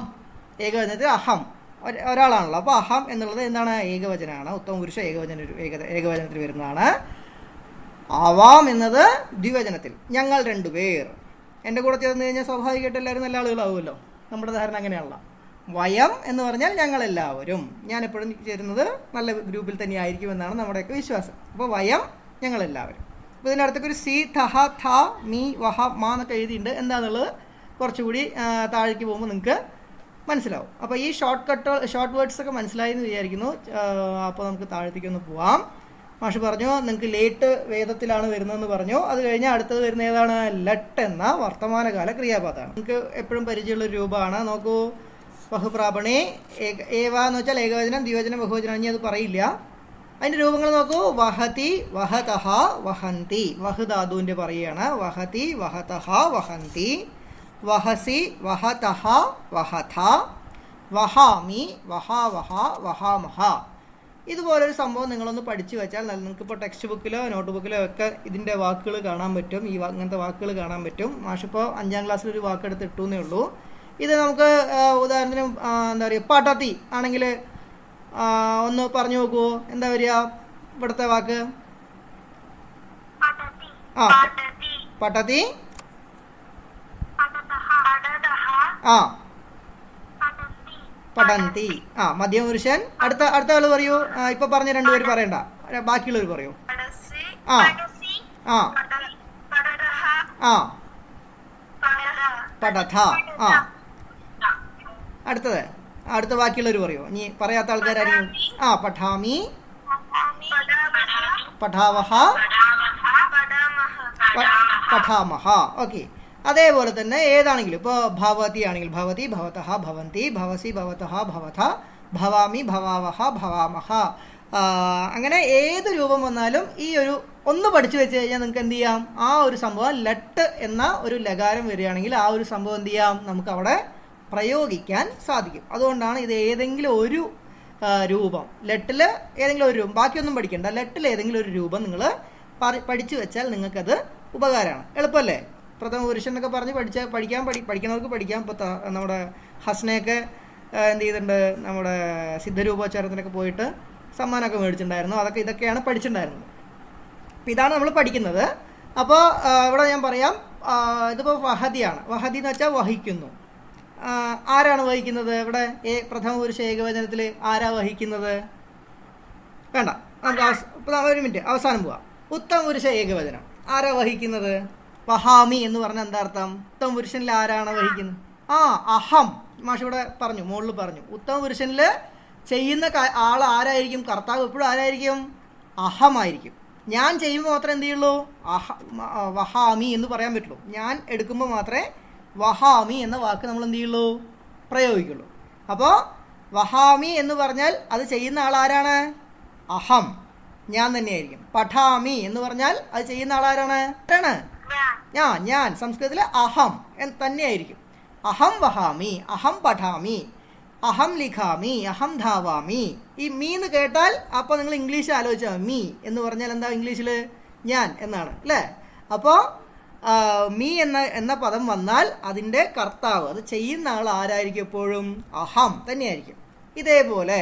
ഏകവചനത്തിൽ അഹം ഒരാളാണല്ലോ. അപ്പോൾ അഹം എന്നുള്ളത് എന്താണ്? ഏകവചനമാണ്. ഉത്തമ പുരുഷ ഏകവചനത്തിൽ വരുന്നതാണ്. ആവാം എന്നത് ദ്വിവചനത്തിൽ, ഞങ്ങൾ രണ്ടുപേർ. എൻ്റെ കൂടെ ചേർന്ന് കഴിഞ്ഞാൽ സ്വാഭാവികമായിട്ട് എല്ലാവരും നല്ല ആളുകളാവുമല്ലോ. നമ്മുടെ ധാരണ അങ്ങനെയാണല്ലോ. വയം എന്ന് പറഞ്ഞാൽ ഞങ്ങളെല്ലാവരും. ഞാൻ എപ്പോഴും ചേരുന്നത് നല്ല ഗ്രൂപ്പിൽ തന്നെ ആയിരിക്കും എന്നാണ് നമ്മുടെയൊക്കെ വിശ്വാസം. അപ്പോൾ വയം, ഞങ്ങളെല്ലാവരും. അപ്പോൾ ഇതിനടുത്തൊക്കെ ഒരു സി, ഥഹ, ഥ, മീ, വഹ, മാ എന്നൊക്കെ എഴുതിയിട്ടുണ്ട്. എന്താണെന്നുള്ളത് കുറച്ചുകൂടി താഴേക്ക് പോകുമ്പോൾ നിങ്ങൾക്ക് മനസ്സിലാവും. അപ്പോൾ ഈ ഷോർട്ട് വേർഡ്സൊക്കെ മനസ്സിലായി എന്ന് വിചാരിക്കുന്നു. അപ്പോൾ നമുക്ക് താഴത്തേക്കൊന്ന് പോവാം. മാഷ് പറഞ്ഞു നിങ്ങൾക്ക് ലേറ്റ് വേദത്തിലാണ് വരുന്നതെന്ന് പറഞ്ഞു. അത് കഴിഞ്ഞാൽ അടുത്തത് വരുന്ന ഏതാണ്? ലട്ട് എന്ന വർത്തമാനകാല ക്രിയാപദമാണ്. നിങ്ങൾക്ക് എപ്പോഴും പരിചയമുള്ള രൂപമാണ്. നോക്കൂ, ബഹുപ്രാപണി ഏവ എന്ന് വെച്ചാൽ ഏകവചനം, ദ്വിവചനം, ബഹുവചനം. ഇനി അത് പറയില്ല. അതിൻ്റെ രൂപങ്ങൾ നോക്കൂ. വഹതി, വഹതഹ, വഹന്തി. വഹ് ധാതുവിൻ്റെ പറയുകയാണ്. വഹതി, വഹതഹ, വഹന്തി. വഹസി, വഹതഹ, വഹഥ. വഹാമി, വഹാവഹ, വഹാമഹ. ഇതുപോലൊരു സംഭവം നിങ്ങളൊന്ന് പഠിച്ചു വെച്ചാൽ നിങ്ങൾക്കിപ്പോൾ ടെക്സ്റ്റ് ബുക്കിലോ നോട്ട് ബുക്കിലോ ഒക്കെ ഇതിൻ്റെ വാക്കുകൾ കാണാൻ പറ്റും. ഇങ്ങനത്തെ വാക്കുകൾ കാണാൻ പറ്റും. മാഷിപ്പോൾ 5ാം ക്ലാസ്സിലൊരു വാക്കെടുത്ത് ഇട്ടുന്നേ ഉള്ളൂ. ഇത് നമുക്ക് ഉദാഹരണത്തിന് എന്താ പറയുക, പടതി ആണെങ്കിൽ ഒന്ന് പറഞ്ഞു നോക്കുമോ? എന്താ വരിക ഇവിടുത്തെ വാക്ക്? പടതി, പഠന്തി. മധ്യമപുരുഷൻ. അടുത്ത ആള് പറയൂ. ഇപ്പൊ പറഞ്ഞ രണ്ടുപേര് പറയണ്ട, ബാക്കിയുള്ളവർ പറയൂ. പഠഥ. അടുത്ത ബാക്കിയുള്ളവർ പറയൂ. ഇനി പറയാത്ത ആൾക്കാരായിരിക്കും. പഠാമി, പഠാവഹ, പഠാമഹ. ഓക്കെ. അതേപോലെ തന്നെ ഏതാണെങ്കിലും ഇപ്പോൾ ഭവതി ആണെങ്കിൽ ഭവതി, ഭവതഹ, ഭവന്തി, ഭവസി, ഭവതഹ, ഭവഥ, ഭവാമി, ഭവാവഹ, ഭവാമഹ. അങ്ങനെ ഏത് രൂപം വന്നാലും ഈ ഒരു ഒന്ന് പഠിച്ചു വെച്ച് കഴിഞ്ഞാൽ നിങ്ങൾക്ക് എന്ത് ചെയ്യാം? ആ ഒരു സംഭവം ലട്ട് എന്ന ഒരു ലകാരം വരികയാണെങ്കിൽ ആ ഒരു സംഭവം എന്ത് ചെയ്യാം? നമുക്ക് അവിടെ പ്രയോഗിക്കാൻ സാധിക്കും. അതുകൊണ്ടാണ് ഇത് ഏതെങ്കിലും ഒരു രൂപം, ലട്ടിൽ ഏതെങ്കിലും ഒരു രൂപം, ബാക്കിയൊന്നും പഠിക്കണ്ട, ലട്ടിൽ ഏതെങ്കിലും ഒരു രൂപം നിങ്ങൾ പഠിച്ചു വെച്ചാൽ നിങ്ങൾക്കത് ഉപകാരമാണ്. എളുപ്പമല്ലേ? പ്രഥമ പുരുഷൻ എന്നൊക്കെ പറഞ്ഞ് പഠിക്കണവർക്ക് പഠിക്കാം. ഇപ്പോൾ നമ്മുടെ ഹസ്നയൊക്കെ എന്ത് ചെയ്തിട്ടുണ്ട്, നമ്മുടെ സിദ്ധരൂപോച്ചാരത്തിനൊക്കെ പോയിട്ട് സമ്മാനമൊക്കെ മേടിച്ചിട്ടുണ്ടായിരുന്നു. ഇതൊക്കെയാണ് പഠിച്ചിട്ടുണ്ടായിരുന്നത്. അപ്പോൾ ഇതാണ് നമ്മൾ പഠിക്കുന്നത്. അപ്പോൾ ഇവിടെ ഞാൻ പറയാം, ഇതിപ്പോൾ വഹതിയാണ്. വഹതി എന്ന് വെച്ചാൽ വഹിക്കുന്നു. ആരാണ് വഹിക്കുന്നത്? ഇവിടെ പ്രഥമ പുരുഷ ഏകവചനത്തിൽ ആരാ വഹിക്കുന്നത്? വേണ്ട, നമുക്ക് ഒരു മിനിറ്റ് അവസാനം പോവാം. ഉത്തമ പുരുഷ ഏകവചനം ആരാ വഹിക്കുന്നത്? വഹാമി എന്ന് പറഞ്ഞാൽ എന്താ അർത്ഥം? ഉത്തമ പുരുഷനിൽ ആരാണ് വഹിക്കുന്നത്? അഹം. മാഷ് ഇവിടെ പറഞ്ഞു, മുകളിൽ പറഞ്ഞു. ഉത്തമ പുരുഷനിൽ ചെയ്യുന്ന ആൾ ആരായിരിക്കും? കർത്താവ് എപ്പോഴും ആരായിരിക്കും? അഹമായിരിക്കും. ഞാൻ ചെയ്യുമ്പോൾ മാത്രമേ എന്ത് ചെയ്യുള്ളൂ? വഹാമി എന്ന് പറയാൻ പറ്റുള്ളൂ. ഞാൻ എടുക്കുമ്പോൾ മാത്രമേ വഹാമി എന്ന വാക്ക് നമ്മൾ എന്ത് ചെയ്യുള്ളൂ? പ്രയോഗിക്കുള്ളൂ. അപ്പോൾ വഹാമി എന്ന് പറഞ്ഞാൽ അത് ചെയ്യുന്ന ആൾ ആരാണ്? അഹം, ഞാൻ തന്നെയായിരിക്കും. പഠാമി എന്ന് പറഞ്ഞാൽ അത് ചെയ്യുന്ന ആളാരാണ്? ഞാൻ. സംസ്കൃതത്തിൽ അഹം തന്നെയായിരിക്കും. അഹം വഹാമി, അഹം പഠാമി, അഹം ലിഖാമി, അഹം ധാവാമി. ഈ മീ എന്ന് കേട്ടാൽ അപ്പോൾ നിങ്ങൾ ഇംഗ്ലീഷ് ആലോചിച്ചാൽ മീ എന്ന് പറഞ്ഞാൽ എന്താ ഇംഗ്ലീഷിൽ? ഞാൻ എന്നാണ് അല്ലേ? അപ്പോൾ മീ എന്ന പദം വന്നാൽ അതിൻ്റെ കർത്താവ്, അത് ചെയ്യുന്ന ആൾ ആരായിരിക്കും? എപ്പോഴും അഹം തന്നെയായിരിക്കും. ഇതേപോലെ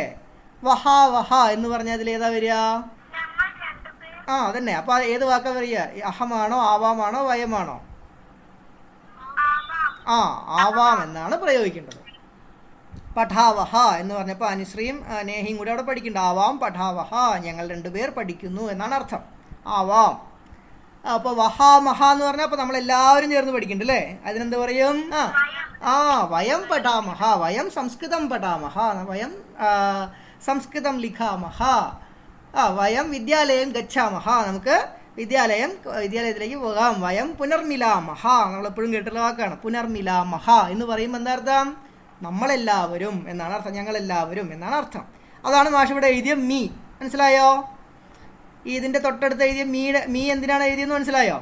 വഹാവഹ എന്ന് പറഞ്ഞാൽ അതിലേതാ വരിക? അതന്നെ. അപ്പോൾ ഏത് വാക്കാ വരിക? അഹമാണോ, ആവാമാണോ, വയമാണോ? ആവാം എന്നാണ് പ്രയോഗിക്കേണ്ടത്. പഠാവഹ എന്ന് പറഞ്ഞപ്പോൾ അനുശ്രീയും നേഹിയും കൂടി അവിടെ പഠിക്കുന്നുണ്ട്. ആവാം പഠാവഹ, ഞങ്ങൾ രണ്ടുപേർ പഠിക്കുന്നു എന്നാണ് അർത്ഥം. ആവാം. അപ്പോൾ വഹാമഹ എന്ന് പറഞ്ഞാൽ അപ്പോൾ നമ്മളെല്ലാവരും ചേർന്ന് പഠിക്കുന്നുണ്ട് അല്ലേ? അതിനെന്ത് പറയും? വയം പഠാമഹ, വയം സംസ്കൃതം പഠാമഹ, വയം സംസ്കൃതം ലിഖാമഹ, വയം വിദ്യാലയം ഗച്ഛാമഹ, നമുക്ക് വിദ്യാലയത്തിലേക്ക് പോകാം. വയം പുനർമിലാമഹ, നമ്മളെപ്പോഴും കേട്ടുള്ള വാക്കാണ് പുനർമിലാമഹ എന്ന് പറയുമ്പോൾ എന്താ അർത്ഥം? നമ്മളെല്ലാവരും എന്നാണ് അർത്ഥം. ഞങ്ങളെല്ലാവരും എന്നാണ് അർത്ഥം. അതാണ് മാഷ് ഇവിടെ എഴുതിയ മീ. മനസ്സിലായോ? ഇതിൻ്റെ തൊട്ടടുത്ത് എഴുതിയ മീ എന്തിനാണ് എഴുതിയെന്ന് മനസ്സിലായോ?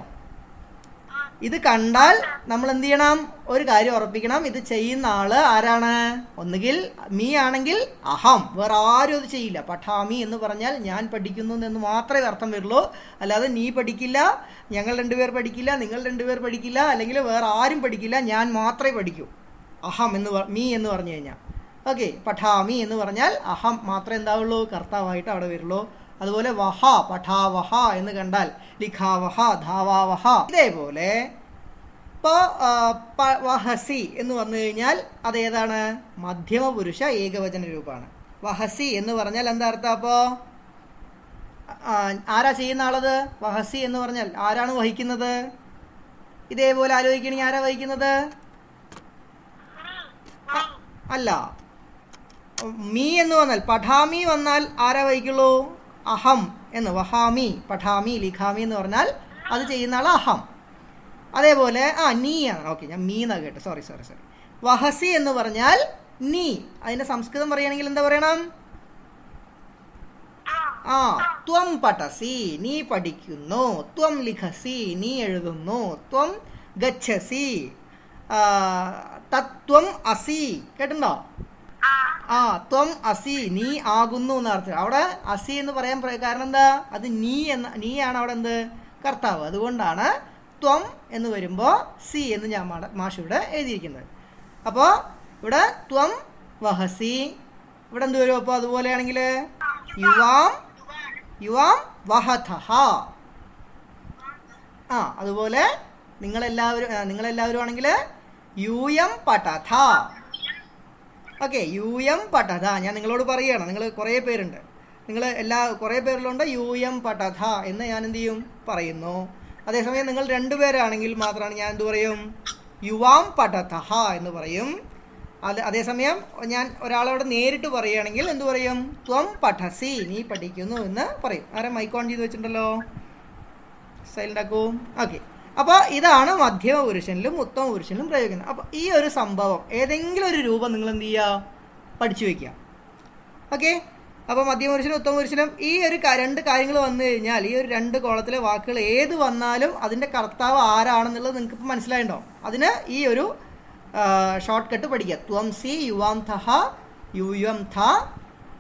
ഇത് കണ്ടാൽ നമ്മൾ എന്ത് ചെയ്യണം? ഒരു കാര്യം ഉറപ്പിക്കണം, ഇത് ചെയ്യുന്ന ആള് ആരാണ്? ഒന്നുകിൽ മീ ആണെങ്കിൽ അഹം, വേറെ ആരും അത് ചെയ്യില്ല. പഠാമി എന്ന് പറഞ്ഞാൽ ഞാൻ പഠിക്കുന്നു എന്ന് മാത്രമേ അർത്ഥം വരുള്ളൂ. അല്ലാതെ നീ പഠിക്കില്ല, ഞങ്ങൾ രണ്ടുപേർ പഠിക്കില്ല, നിങ്ങൾ രണ്ടുപേർ പഠിക്കില്ല, അല്ലെങ്കിൽ വേറെ ആരും പഠിക്കില്ല, ഞാൻ മാത്രമേ പഠിക്കൂ. അഹം മീ എന്ന് പറഞ്ഞു കഴിഞ്ഞാൽ ഓക്കെ. പഠാമി എന്ന് പറഞ്ഞാൽ അഹം മാത്രമേ എന്താവുള്ളൂ? കർത്താവായിട്ട് അവിടെ വരുള്ളൂ. അതുപോലെ വഹ, പഠാവഹ എന്ന് കണ്ടാൽ ലിഖാവഹ, ധാവാവഹ. ഇതേപോലെ ഇപ്പോൾ വഹസി എന്ന് വന്നു കഴിഞ്ഞാൽ അതേതാണ്? മധ്യമ പുരുഷ ഏകവചന രൂപമാണ്. വഹസി എന്ന് പറഞ്ഞാൽ എന്താ അർത്ഥം? അപ്പോൾ ആരാ ചെയ്യുന്ന ആളത്? വഹസി എന്ന് പറഞ്ഞാൽ ആരാണ് വഹിക്കുന്നത്? ഇതേപോലെ ആലോചിക്കണമെങ്കിൽ ആരാ വഹിക്കുന്നത്? അല്ല, മീ എന്ന് വന്നാൽ പഠാമി വന്നാൽ ആരാ വഹിക്കുള്ളൂ? അഹം എന്ന്. വഹാമി, പഠാമി, ലിഖാമി എന്ന് പറഞ്ഞാൽ അത് ചെയ്യുന്ന ആൾ അഹം. അതേപോലെ നീ ആണ്. ഓക്കെ, ഞാൻ മീ എന്നാ കേട്ടോ, സോറി. വഹസി എന്ന് പറഞ്ഞാൽ നീ. അതിന്റെ സംസ്കൃതം പറയുകയാണെങ്കിൽ എന്താ പറയണം? ത്വം പഠസി, നീ പഠിക്കുന്നു. ത്വം ലിഖസി, നീ എഴുതുന്നു. ത്വം ഗച്ഛസി, തത്വം അസി. കേട്ടുണ്ടോ? ത്വം അസി, നീ ആകുന്നു എന്നർത്ഥം. അവിടെ അസി എന്ന് പറയാൻ കാരണം എന്താ? അത് നീയാണ് അവിടെ എന്ത്? കർത്താവ്. അതുകൊണ്ടാണ് ത്വം എന്ന് വരുമ്പോൾ സി എന്ന് ഞാൻ മാഷിവിടെ എഴുതിയിരിക്കുന്നത്. അപ്പോൾ ഇവിടെ ത്വം വഹസി, ഇവിടെ എന്ത് വരും? അപ്പോൾ അതുപോലെയാണെങ്കിൽ യുവാം വഹഥഹ. അതുപോലെ നിങ്ങളെല്ലാവരും ആണെങ്കിൽ യൂയം പഠഥ. ഓക്കെ, യൂയം പഠഥ. ഞാൻ നിങ്ങളോട് പറയുകയാണ്, നിങ്ങൾ കുറേ പേരുണ്ട്, കുറേ പേരിലുണ്ട് യൂയം പഠഥ എന്ന് ഞാൻ എന്ത് ചെയ്യും? പറയുന്നു. അതേസമയം നിങ്ങൾ രണ്ടുപേരാണെങ്കിൽ മാത്രമാണ് ഞാൻ എന്ത് പറയും? യുവാം പഠഥ എന്ന് പറയും. അതേസമയം ഞാൻ ഒരാളോട് നേരിട്ട് പറയുകയാണെങ്കിൽ എന്ത് പറയും? ത്വം പഠസി, നീ പഠിക്കുന്നു എന്ന് പറയും. ആരെ മൈക്ക് ഓൺ ചെയ്ത് വെച്ചിട്ടുണ്ടല്ലോ? സൈലന്റ് ആക്കൂ. ഓക്കെ, അപ്പോൾ ഇതാണ് മധ്യമ പുരുഷനിലും ഉത്തമ പുരുഷനിലും പ്രയോഗിക്കുന്നത്. അപ്പോൾ ഈ ഒരു സംഭവം ഏതെങ്കിലും ഒരു രൂപം നിങ്ങൾ എന്ത് ചെയ്യുക? പഠിച്ചു വയ്ക്കുക. ഓക്കെ, അപ്പോൾ മധ്യമ പുരുഷനും ഉത്തമ പുരുഷനും ഈ ഒരു രണ്ട് കാര്യങ്ങൾ വന്നു കഴിഞ്ഞാൽ ഈ ഒരു രണ്ട് കോളത്തിലെ വാക്കുകൾ ഏത് വന്നാലും അതിൻ്റെ കർത്താവ് ആരാണെന്നുള്ളത് നിങ്ങൾക്ക് ഇപ്പോൾ മനസ്സിലായിട്ടുണ്ടോ? അതിന് ഈ ഒരു ഷോർട്ട് കട്ട് പഠിക്കുക. ത്വം സി, യുവാം തഹ, യൂയം ഥ,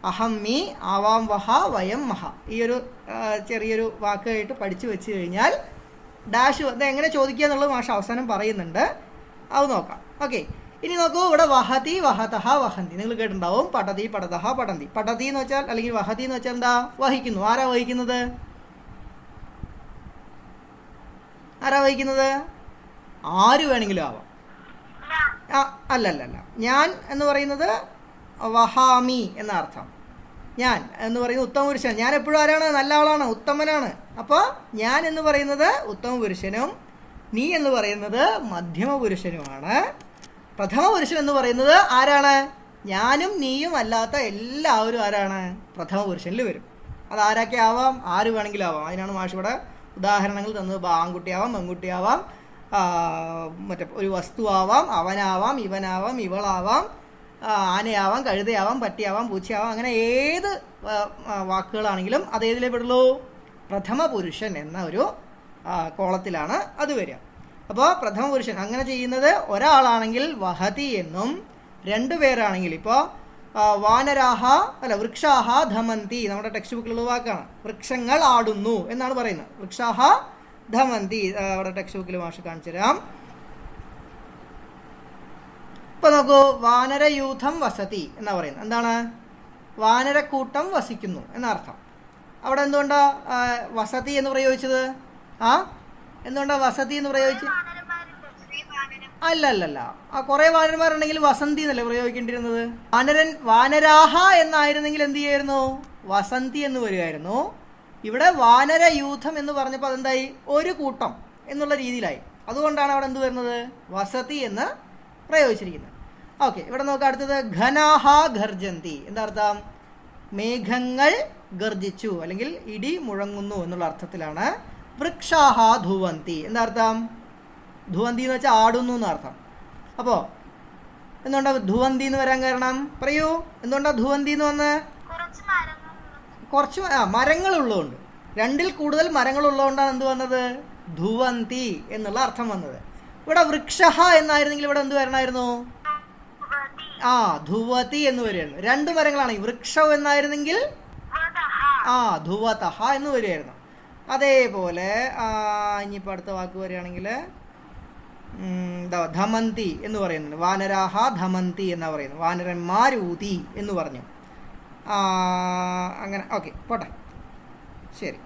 അഹം മീ, ആവാം വഹ, വയം മഹ. ഈ ഒരു ചെറിയൊരു വാക്കായിട്ട് പഠിച്ചു വെച്ച് കഴിഞ്ഞാൽ ഡാഷ് അത് എങ്ങനെ ചോദിക്കുക എന്നുള്ളത് മാഷ് അവസാനം പറയുന്നുണ്ട്. അത് നോക്കാം. ഓക്കെ, ഇനി നോക്കൂ. ഇവിടെ വഹതി, വഹതഹ, വഹന്തി നിങ്ങൾ കേട്ടിട്ടുണ്ടാവും. പഠതി, പഠതഹ, പഠന്തി. പഠതി എന്ന് വെച്ചാൽ അല്ലെങ്കിൽ വഹതി എന്ന് വെച്ചാൽ എന്താ? വഹിക്കുന്നു. ആരാ വഹിക്കുന്നത്? ആര് വേണമെങ്കിലും ആവാം. അല്ലല്ല, ഞാൻ എന്ന് പറയുന്നത് വഹാമി എന്ന അർത്ഥം. ഞാൻ എന്ന് പറയുന്നത് ഉത്തമ പുരുഷൻ. ഞാൻ എപ്പോഴും ആരാണ്? നല്ല ആളാണ്, ഉത്തമനാണ്. അപ്പോൾ ഞാൻ എന്ന് പറയുന്നത് ഉത്തമ പുരുഷനും നീ എന്ന് പറയുന്നത് മധ്യമ പുരുഷനുമാണ്. പ്രഥമ പുരുഷൻ എന്ന് പറയുന്നത് ആരാണ്? ഞാനും നീയും അല്ലാത്ത എല്ലാവരും ആരാണ്? പ്രഥമ പുരുഷനിൽ വരും. അത് ആരൊക്കെ ആവാം? ആര് വേണമെങ്കിലും ആവാം. അതിനാണ് മാഷ് ഇവിടെ ഉദാഹരണങ്ങൾ തന്നത്. ആൺകുട്ടിയാവാം, പെൺകുട്ടിയാവാം, മറ്റേ ഒരു വസ്തുവാവാം, അവനാവാം, ഇവനാവാം, ഇവളാവാം, ആനയാവാം, കഴുതയാവാം, പട്ടിയാവാം, പൂച്ചയാവാം. അങ്ങനെ ഏത് വാക്കുകളാണെങ്കിലും അത് ഏതിലേ പെടുള്ളൂ? പ്രഥമ പുരുഷൻ എന്ന ഒരു കോളത്തിലാണ് അത് വരിക. അപ്പോൾ പ്രഥമ പുരുഷൻ അങ്ങനെ ചെയ്യുന്നത് ഒരാളാണെങ്കിൽ വഹതി എന്നും, രണ്ടു പേരാണെങ്കിൽ ഇപ്പോൾ വൃക്ഷാഹ ധമന്തി നമ്മുടെ ടെക്സ്റ്റ് ബുക്കിലുള്ള വാക്കാണ്. വൃക്ഷങ്ങൾ ആടുന്നു എന്നാണ് പറയുന്നത്. വൃക്ഷാഹ ധമന്തി അവിടെ ടെക്സ്റ്റ് ബുക്കിൽ മാഷ് കാണിച്ചു തരാം. ഇപ്പൊ നോക്കൂ, വാനരയൂഥം വസതി എന്നാ പറയുന്നത്. എന്താണ്? വാനരക്കൂട്ടം വസിക്കുന്നു എന്നർത്ഥം. അവിടെ എന്തുകൊണ്ടാ വസതി എന്ന് പ്രയോഗിച്ചത്? എന്തുകൊണ്ടാ വസതി എന്ന് പ്രയോഗിച്ചത്? അല്ലല്ല, കുറെ വാനരന്മാരുണ്ടെങ്കിൽ വസന്തി എന്നല്ലേ പ്രയോഗിക്കേണ്ടിയിരുന്നത്. വാനരാഹ എന്നായിരുന്നെങ്കിൽ എന്ത് ചെയ്യായിരുന്നു? വസന്തി എന്ന് വരുമായിരുന്നു. ഇവിടെ വാനരയൂഥം എന്ന് പറഞ്ഞപ്പോൾ അതെന്തായി? ഒരു കൂട്ടം എന്നുള്ള രീതിയിലായി. അതുകൊണ്ടാണ് അവിടെ എന്ത് വരുന്നത്? വസതി എന്ന് പ്രയോഗിച്ചിരിക്കുന്നത്. ഓക്കെ, ഇവിടെ നോക്കാം. അടുത്തത് ഘനാഹ ഗർജന്തി. എന്താ അർത്ഥം? മേഘങ്ങൾ ഗർജിച്ചു അല്ലെങ്കിൽ ഇടി മുഴങ്ങുന്നു എന്നുള്ള അർത്ഥത്തിലാണ്. വൃക്ഷാഹ ധുവന്തി. എന്താ അർത്ഥം? ധുവന്തി എന്ന് വെച്ചാൽ ആടുന്നു എന്നർത്ഥം. അപ്പോൾ എന്തുകൊണ്ടാ ധുവന്തി എന്ന് വരാൻ കാരണം? പറയൂ, എന്തുകൊണ്ടാ ധുവന്തി എന്ന് വന്ന്? കുറച്ച് മരങ്ങളുള്ളതുകൊണ്ട്. രണ്ടിൽ കൂടുതൽ മരങ്ങളുള്ളതുകൊണ്ടാണ് എന്ത് വന്നത്? ധുവന്തി എന്നുള്ള അർത്ഥം വന്നത്. ഇവിടെ വൃക്ഷഹ എന്നായിരുന്നെങ്കിൽ ഇവിടെ എന്ത് വരണമായിരുന്നു? ധുവതി എന്ന് വരുമായിരുന്നു. രണ്ട് മരങ്ങളാണ്. വൃക്ഷം എന്നായിരുന്നെങ്കിൽ ധുവതഹ എന്ന് വരുമായിരുന്നു. അതേപോലെ ഇനിയിപ്പോൾ അടുത്ത വാക്ക് വരികയാണെങ്കിൽ ധമന്തി എന്ന് പറയുന്നുണ്ട്. വാനരാഹ ധമന്തി എന്നാ പറയുന്നത്. വാനരന്മാരൂതി എന്ന് പറഞ്ഞു. അങ്ങനെ ഓക്കെ പോട്ടെ, ശരി.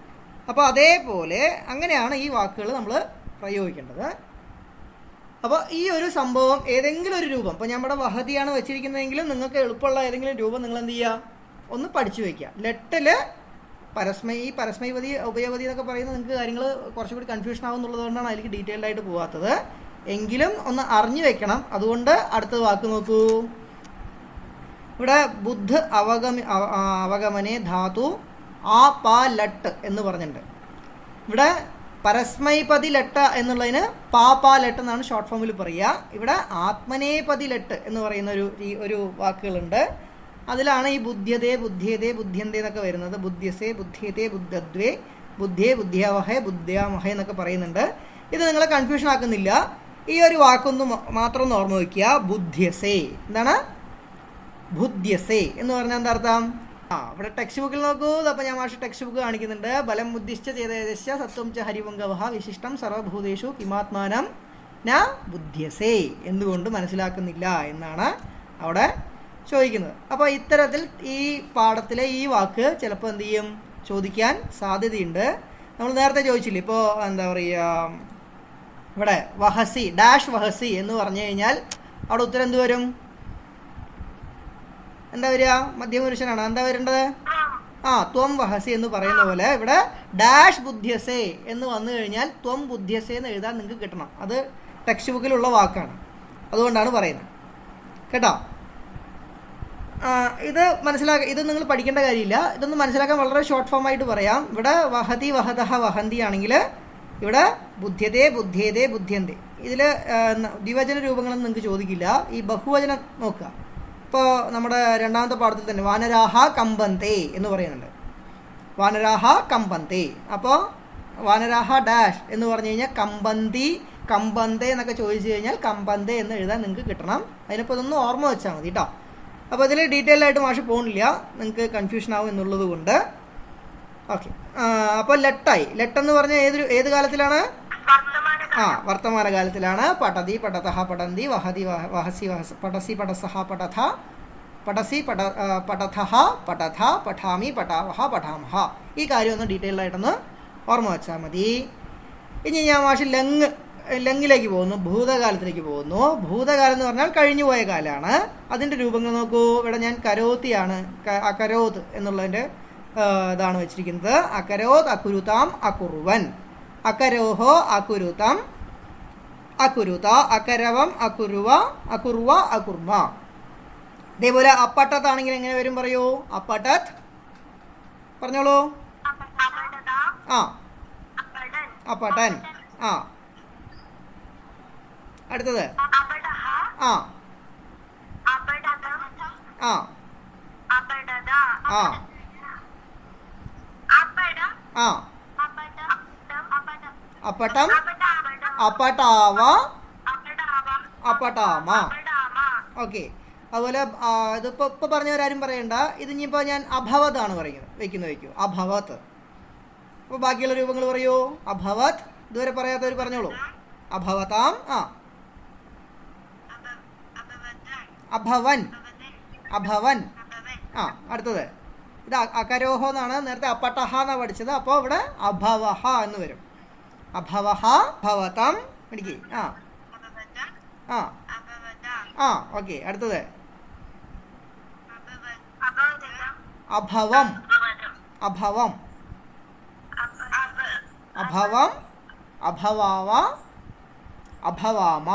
അപ്പോൾ അതേപോലെ അങ്ങനെയാണ് ഈ വാക്കുകൾ നമ്മൾ പ്രയോഗിക്കേണ്ടത്. അപ്പോൾ ഈ ഒരു സംഭവം ഏതെങ്കിലും ഒരു രൂപം, ഇപ്പോൾ നമ്മുടെ വഹതിയാണ് വെച്ചിരിക്കുന്നതെങ്കിലും നിങ്ങൾക്ക് എളുപ്പമുള്ള ഏതെങ്കിലും രൂപം നിങ്ങൾ എന്ത് ചെയ്യുക, ഒന്ന് പഠിച്ചു വയ്ക്കുക. ലെട്ടിൽ പരസ്മൈപതി ഉഭയപതി എന്നൊക്കെ പറയുന്നത് നിങ്ങൾക്ക് കാര്യങ്ങൾ കുറച്ചുകൂടി കൺഫ്യൂഷൻ ആവുന്നുള്ളതുകൊണ്ടാണ് അതിലേക്ക് ഡീറ്റെയിൽഡ് ആയിട്ട് പോകാത്തത്. എങ്കിലും ഒന്ന് അറിഞ്ഞു വെക്കണം. അതുകൊണ്ട് അടുത്ത വാക്ക് നോക്കൂ. ഇവിടെ ബുദ്ധ് അവഗമനെ ധാതു ലട്ട് എന്ന് പറഞ്ഞിട്ടുണ്ട്. ഇവിടെ പരസ്മൈപതി ലട്ട് എന്നുള്ളതിന് ലട്ട് എന്നാണ് ഷോർട്ട് ഫോമിൽ പറയുക. ഇവിടെ ആത്മനേപതി ലട്ട് എന്ന് പറയുന്ന ഒരു വാക്കുകളുണ്ട്. അതിലാണ് ഈ ബുദ്ധ്യതേ ബുദ്ധ്യതേ ബുദ്ധ്യന്തേ എന്നൊക്കെ വരുന്നത്. ബുദ്ധ്യസേ ബുദ്ധ്യതേ ബുദ്ധദ്വേ ബുദ്ധ്യേ ബുദ്ധ്യാവഹേ ബുദ്ധ്യാമഹേ എന്നൊക്കെ പറയുന്നുണ്ട്. ഇത് നിങ്ങളെ കൺഫ്യൂഷൻ ആക്കുന്നില്ല. ഈ ഒരു വാക്കൊന്ന് മാത്രം ഒന്ന് ഓർമ്മ വയ്ക്കുക. ബുദ്ധ്യസേ എന്താണ്? ബുദ്ധ്യസേ എന്ന് പറഞ്ഞാൽ എന്താ അർത്ഥം? ഇവിടെ ടെക്സ്റ്റ് ബുക്കിൽ നോക്കൂ. അപ്പോൾ ഞാൻ ടെക്സ്റ്റ് ബുക്ക് കാണിക്കുന്നുണ്ട്. ബലം ബുദ്ധിശ്ച ചേതേശ്ച സത്വം ച ഹരിവംഗവഃ വിശിഷ്ടം സർവഭൂതേഷു കിമാത്മാനം ന ബുദ്ധ്യസേ എന്തുകൊണ്ട് മനസ്സിലാക്കുന്നില്ല എന്നാണ് അവിടെ ചോദിക്കുന്നത്. അപ്പോൾ ഇത്തരത്തിൽ ഈ പാഠത്തിലെ ഈ വാക്ക് ചിലപ്പോൾ എന്ത് ചെയ്യും, ചോദിക്കാൻ സാധ്യതയുണ്ട്. നമ്മൾ നേരത്തെ ചോദിച്ചില്ലേ, ഇപ്പോൾ എന്താ പറയുക, ഇവിടെ വഹസി ഡാഷ് വഹസി എന്ന് പറഞ്ഞു കഴിഞ്ഞാൽ അവിടെ ഉത്തരം എന്ത് വരും? എന്താ വരിക? മധ്യപുരുഷനാണ്. എന്താ വരേണ്ടത്? ത്വം വഹസി എന്ന് പറയുന്ന പോലെ ഇവിടെ ഡാഷ് ബുദ്ധ്യസേ എന്ന് വന്നു കഴിഞ്ഞാൽ ത്വം ബുദ്ധ്യസേ എന്ന് എഴുതാൻ നിങ്ങൾക്ക് കിട്ടണം. അത് ടെക്സ്റ്റ് ബുക്കിലുള്ള വാക്കാണ്, അതുകൊണ്ടാണ് പറയുന്നത് കേട്ടോ. ഇത് ഇത് നിങ്ങൾ പഠിക്കേണ്ട കാര്യമില്ല. ഇതൊന്ന് മനസ്സിലാക്കാൻ വളരെ ഷോർട്ട് ഫോം ആയിട്ട് പറയാം. ഇവിടെ വഹതി വഹതഹ വഹന്തി ആണെങ്കിൽ ഇവിടെ ബുദ്ധ്യതേ ബുദ്ധ്യേതേ ബുദ്ധ്യന്തേ. ഇതിൽ ദ്വിവചന രൂപങ്ങളൊന്നും നിങ്ങൾക്ക് ചോദിക്കില്ല. ഈ ബഹുവചനം നോക്കുക. ഇപ്പോൾ നമ്മുടെ രണ്ടാമത്തെ പാഠത്തിൽ തന്നെ വാനരാഹ കമ്പന്തേ എന്ന് പറയുന്നുണ്ട്. വാനരാഹ കമ്പന്തേ. അപ്പോൾ വാനരാഹ ഡാഷ് എന്ന് പറഞ്ഞു കഴിഞ്ഞാൽ കമ്പന്തേ എന്നൊക്കെ ചോദിച്ചു കഴിഞ്ഞാൽ കമ്പന്തേ എന്ന് എഴുതാൻ നിങ്ങൾക്ക് കിട്ടണം. അതിനിപ്പോൾ ഇതൊന്ന് ഓർമ്മ വെച്ചാൽ മതി കേട്ടോ. അപ്പോൾ ഇതിൽ ഡീറ്റെയിൽ ആയിട്ട് മാഷ് പോകുന്നില്ല, നിങ്ങൾക്ക് കൺഫ്യൂഷൻ ആവും എന്നുള്ളത് കൊണ്ട്. ഓക്കെ, അപ്പോൾ ലെട്ടെന്ന് പറഞ്ഞാൽ ഏത് കാലത്തിലാണ്? വർത്തമാനകാലത്തിലാണ്. പഠതി പഠതഃ പഠന്തി വഹതി വഹസി പഠസി പഠസഃ പഠഥ പഠസി പഠഥഃ പഠഥ പഠാമി പഠാവഹ പഠാമഹ. ഈ കാര്യം ഒന്ന് ഡീറ്റെയിൽഡ് ആയിട്ടൊന്ന് ഓർമ്മ വെച്ചാൽ മതി. ഇനി ഞാൻ മാഷ് ലങ്ങിലേക്ക് പോകുന്നു, ഭൂതകാലത്തിലേക്ക് പോകുന്നു. ഭൂതകാലം എന്ന് പറഞ്ഞാൽ കഴിഞ്ഞു പോയ കാലമാണ്. അതിൻ്റെ രൂപങ്ങൾ നോക്കൂ. ഇവിടെ ഞാൻ കരോത്തിയാണ്, അകരോത് എന്നുള്ളതിൻ്റെ ഇതാണ് വെച്ചിരിക്കുന്നത്. അകരോത് അകുരുതാം അകുർവൻ, അകരോഹോ അകുരുതം അകുരുത, അകരവം അകുർവ അകുർമ. ഇതേപോലെ അപ്പട്ടത്താണെങ്കിൽ എങ്ങനെ വരും പറയൂ? അപ്പട്ടത് പറഞ്ഞോളൂ. അപ്പട്ടൻ. അടുത്തത് അപ്പട്ടം അപ്പട്ടാവ അപ്പട്ടാമ. ഓക്കെ, അതുപോലെ ഇതിപ്പോൾ പറഞ്ഞവരാരും പറയണ്ട. ഇത് ഇനിയിപ്പോൾ ഞാൻ അഭവതാണ് വയ്ക്കൂ. അഭവത്ത്. അപ്പോൾ ബാക്കിയുള്ള രൂപങ്ങൾ പറയൂ. അഭവത്. ഇതുവരെ പറയാത്തവർ പറഞ്ഞോളൂ. അഭവതാം. അഭവൻ. അടുത്തത് ഇത് അകരോഹോ എന്നാണ്. നേരത്തെ അപ്പട്ടഹ എന്നാണ് പഠിച്ചത്. അപ്പോൾ ഇവിടെ അഭവഹ എന്ന് വരും. അഭവഹ ഭവതം. പഠിക്കേ. ഓക്കെ, അടുത്തത് അഭവം. അഭവം അഭവാവ അഭവാമ.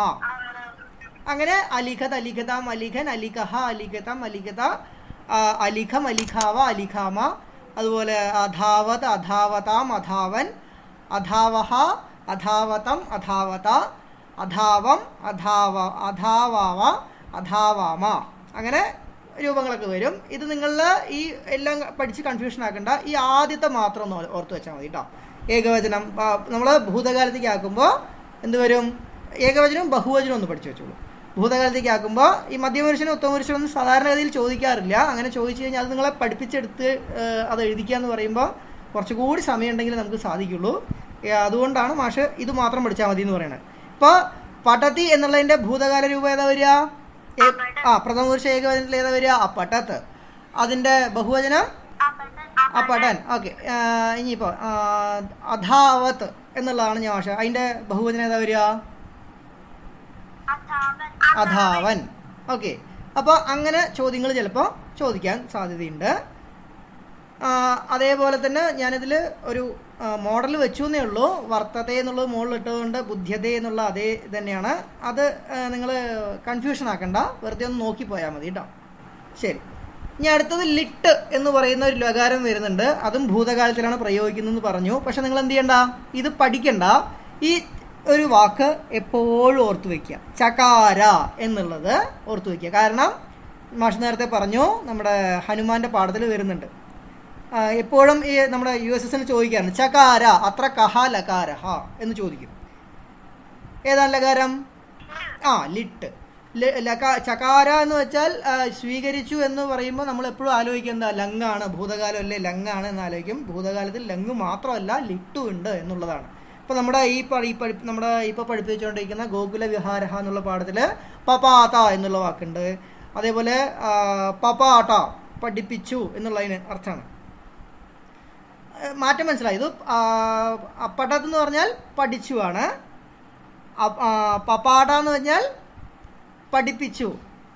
അങ്ങനെ അലിഖത് അലിഖതാം അലിഖൻ അലിഖഹ അലിഖതം അലിഖത അലിഖം അലിഖാവ അലിഖാമ. അതുപോലെ അധാവത് അധാവതാം അധാവൻ അധാവഹ അധാവതം അധാവത അധാവം അധാവാവ അധാവാമ. അങ്ങനെ രൂപങ്ങളൊക്കെ വരും. ഇത് നിങ്ങൾ ഈ എല്ലാം പഠിച്ച് കൺഫ്യൂഷൻ ആക്കണ്ട, ഈ ആദ്യത്തെ മാത്രം ഒന്ന് ഓർത്ത് വെച്ചാൽ മതി കേട്ടോ. ഏകവചനം നമ്മൾ ഭൂതകാലത്തേക്ക് ആക്കുമ്പോൾ എന്ത് വരും? ഏകവചനവും ബഹുവചനവും ഒന്ന് പഠിച്ചു വെച്ചോളൂ. ഭൂതകാലത്തേക്ക് ആക്കുമ്പോൾ ഈ മധ്യപുരുഷനും ഉത്തമപുരുഷനും ഒന്നും സാധാരണഗതിയിൽ ചോദിക്കാറില്ല. അങ്ങനെ ചോദിച്ചു കഴിഞ്ഞാൽ അത് നിങ്ങളെ പഠിപ്പിച്ചെടുത്ത് അത് എഴുതിക്കുക എന്ന് പറയുമ്പോൾ കുറച്ചുകൂടി സമയം ഉണ്ടെങ്കിൽ നമുക്ക് സാധിക്കുള്ളൂ. അതുകൊണ്ടാണ് മാഷ് ഇത് മാത്രം പഠിച്ചാൽ മതി എന്ന് പറയുന്നത്. ഇപ്പോൾ പഠതി എന്നുള്ളതിൻ്റെ ഭൂതകാല രൂപം ഏതാ വരിക? പ്രഥമപുരുഷ ഏകവചനത്തിൽ ഏതാ വരിക? അപഠത്. അതിൻ്റെ ബഹുവചനം അപഠൻ. ഓക്കെ, ഇനിയിപ്പോൾ അധാവത് എന്നുള്ളതാണ് ഞാൻ മാഷ. അതിൻ്റെ ബഹുവചനം ഏതാ വരിക? അധാവൻ. ഓക്കെ, അപ്പോൾ അങ്ങനെ ചോദ്യങ്ങൾ ചിലപ്പോൾ ചോദിക്കാൻ സാധ്യതയുണ്ട്. അതേപോലെ തന്നെ ഞാനിതിൽ ഒരു മോഡൽ വെച്ചു എന്നേ ഉള്ളൂ. വർത്തത്തെ എന്നുള്ളത് മുകളിലിട്ടതുകൊണ്ട് ബുദ്ധ്യത എന്നുള്ള അതേ തന്നെയാണ്. അത് നിങ്ങൾ കൺഫ്യൂഷൻ ആക്കണ്ട, വെറുതെ ഒന്ന് നോക്കിപ്പോയാൽ മതി കേട്ടോ. ശരി, ഇനി അടുത്തത് ലിട്ട് എന്ന് പറയുന്ന ഒരു ലകാരം വരുന്നുണ്ട്. അതും ഭൂതകാലത്തിലാണ് പ്രയോഗിക്കുന്നതെന്ന് പറഞ്ഞു. പക്ഷെ നിങ്ങൾ എന്ത് ചെയ്യണ്ട, ഇത് പഠിക്കണ്ട. ഈ ഒരു വാക്ക് എപ്പോഴും ഓർത്തു വയ്ക്കുക, ചകാര എന്നുള്ളത് ഓർത്തു വയ്ക്കുക. കാരണം മാഷ് നേരത്തെ പറഞ്ഞു, നമ്മുടെ ഹനുമാന്റെ പാഠത്തിൽ വരുന്നുണ്ട്. എപ്പോഴും ഈ നമ്മുടെ USSന് ചോദിക്കാറുണ്ട്, ചകാര അത്ര കഹ ലകാരഹ എന്ന് ചോദിക്കും. ഏതാണ് ലകാരം? ലിട്ട്. ചകാര എന്ന് വെച്ചാൽ സ്വീകരിച്ചു എന്ന് പറയുമ്പോൾ നമ്മൾ എപ്പോഴും ആലോചിക്കുന്നത് ലങ്ങാണ്, ഭൂതകാലം അല്ലേ ലങ്ങാണ് എന്ന് ആലോചിക്കും. ഭൂതകാലത്തിൽ ലങ്ങ് മാത്രമല്ല ലിട്ടും ഉണ്ട് എന്നുള്ളതാണ്. ഇപ്പോൾ നമ്മുടെ ഇപ്പോൾ പഠിപ്പിച്ചുകൊണ്ടിരിക്കുന്ന ഗോകുല വിഹാരഹ എന്നുള്ള പാഠത്തിൽ പപാത എന്നുള്ള വാക്കുണ്ട്. അതേപോലെ പപാട്ട പഠിപ്പിച്ചു എന്നുള്ളതിന് അർത്ഥമാണ്. മാറ്റം മനസ്സിലായി. ഇത് പഠത് എന്ന് പറഞ്ഞാൽ പഠിച്ചു ആണ്. പപാട എന്ന് പറഞ്ഞാൽ പഠിപ്പിച്ചു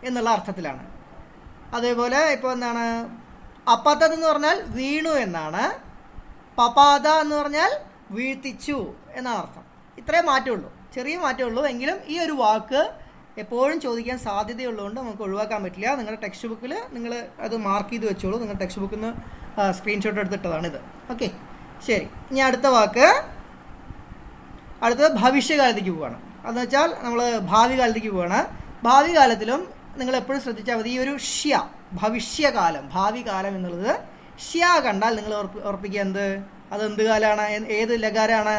എന്നുള്ള അർത്ഥത്തിലാണ്. അതേപോലെ ഇപ്പോൾ എന്താണ്, അപതത് എന്ന് പറഞ്ഞാൽ വീണു എന്നാണ്. പപാത എന്ന് പറഞ്ഞാൽ വീഴ്ത്തിച്ചു എന്നാണ് അർത്ഥം. ഇത്രേ മാറ്റമുള്ളൂ, ചെറിയ മാറ്റമുള്ളൂ. എങ്കിലും ഈ ഒരു വാക്ക് എപ്പോഴും ചോദിക്കാൻ സാധ്യതയുള്ളതുകൊണ്ട് നമുക്ക് ഒഴിവാക്കാൻ പറ്റില്ല. നിങ്ങളുടെ ടെക്സ്റ്റ് ബുക്കിൽ നിങ്ങൾ അത് മാർക്ക് ചെയ്ത് വെച്ചോളൂ. നിങ്ങളുടെ ടെക്സ്റ്റ് ബുക്കിൽ നിന്ന് സ്ക്രീൻഷോട്ട് എടുത്തിട്ടതാണിത്. ഓക്കെ, ശരി. ഇനി അടുത്തത് ഭവിഷ്യകാലത്തേക്ക് പോവുകയാണ്. അതെന്ന് വെച്ചാൽ നമ്മൾ ഭാവി കാലത്തേക്ക് പോവുകയാണ്. ഭാവി കാലത്തിലും നിങ്ങൾ എപ്പോഴും ശ്രദ്ധിച്ചാൽ മതി, ഈ ഒരു ഭവിഷ്യകാലം, ഭാവി കാലം എന്നുള്ളത് കണ്ടാൽ നിങ്ങൾ ഉറപ്പിക്കുക അത് എന്ത് കാലമാണ്? ഏത് ലകാരാണ്?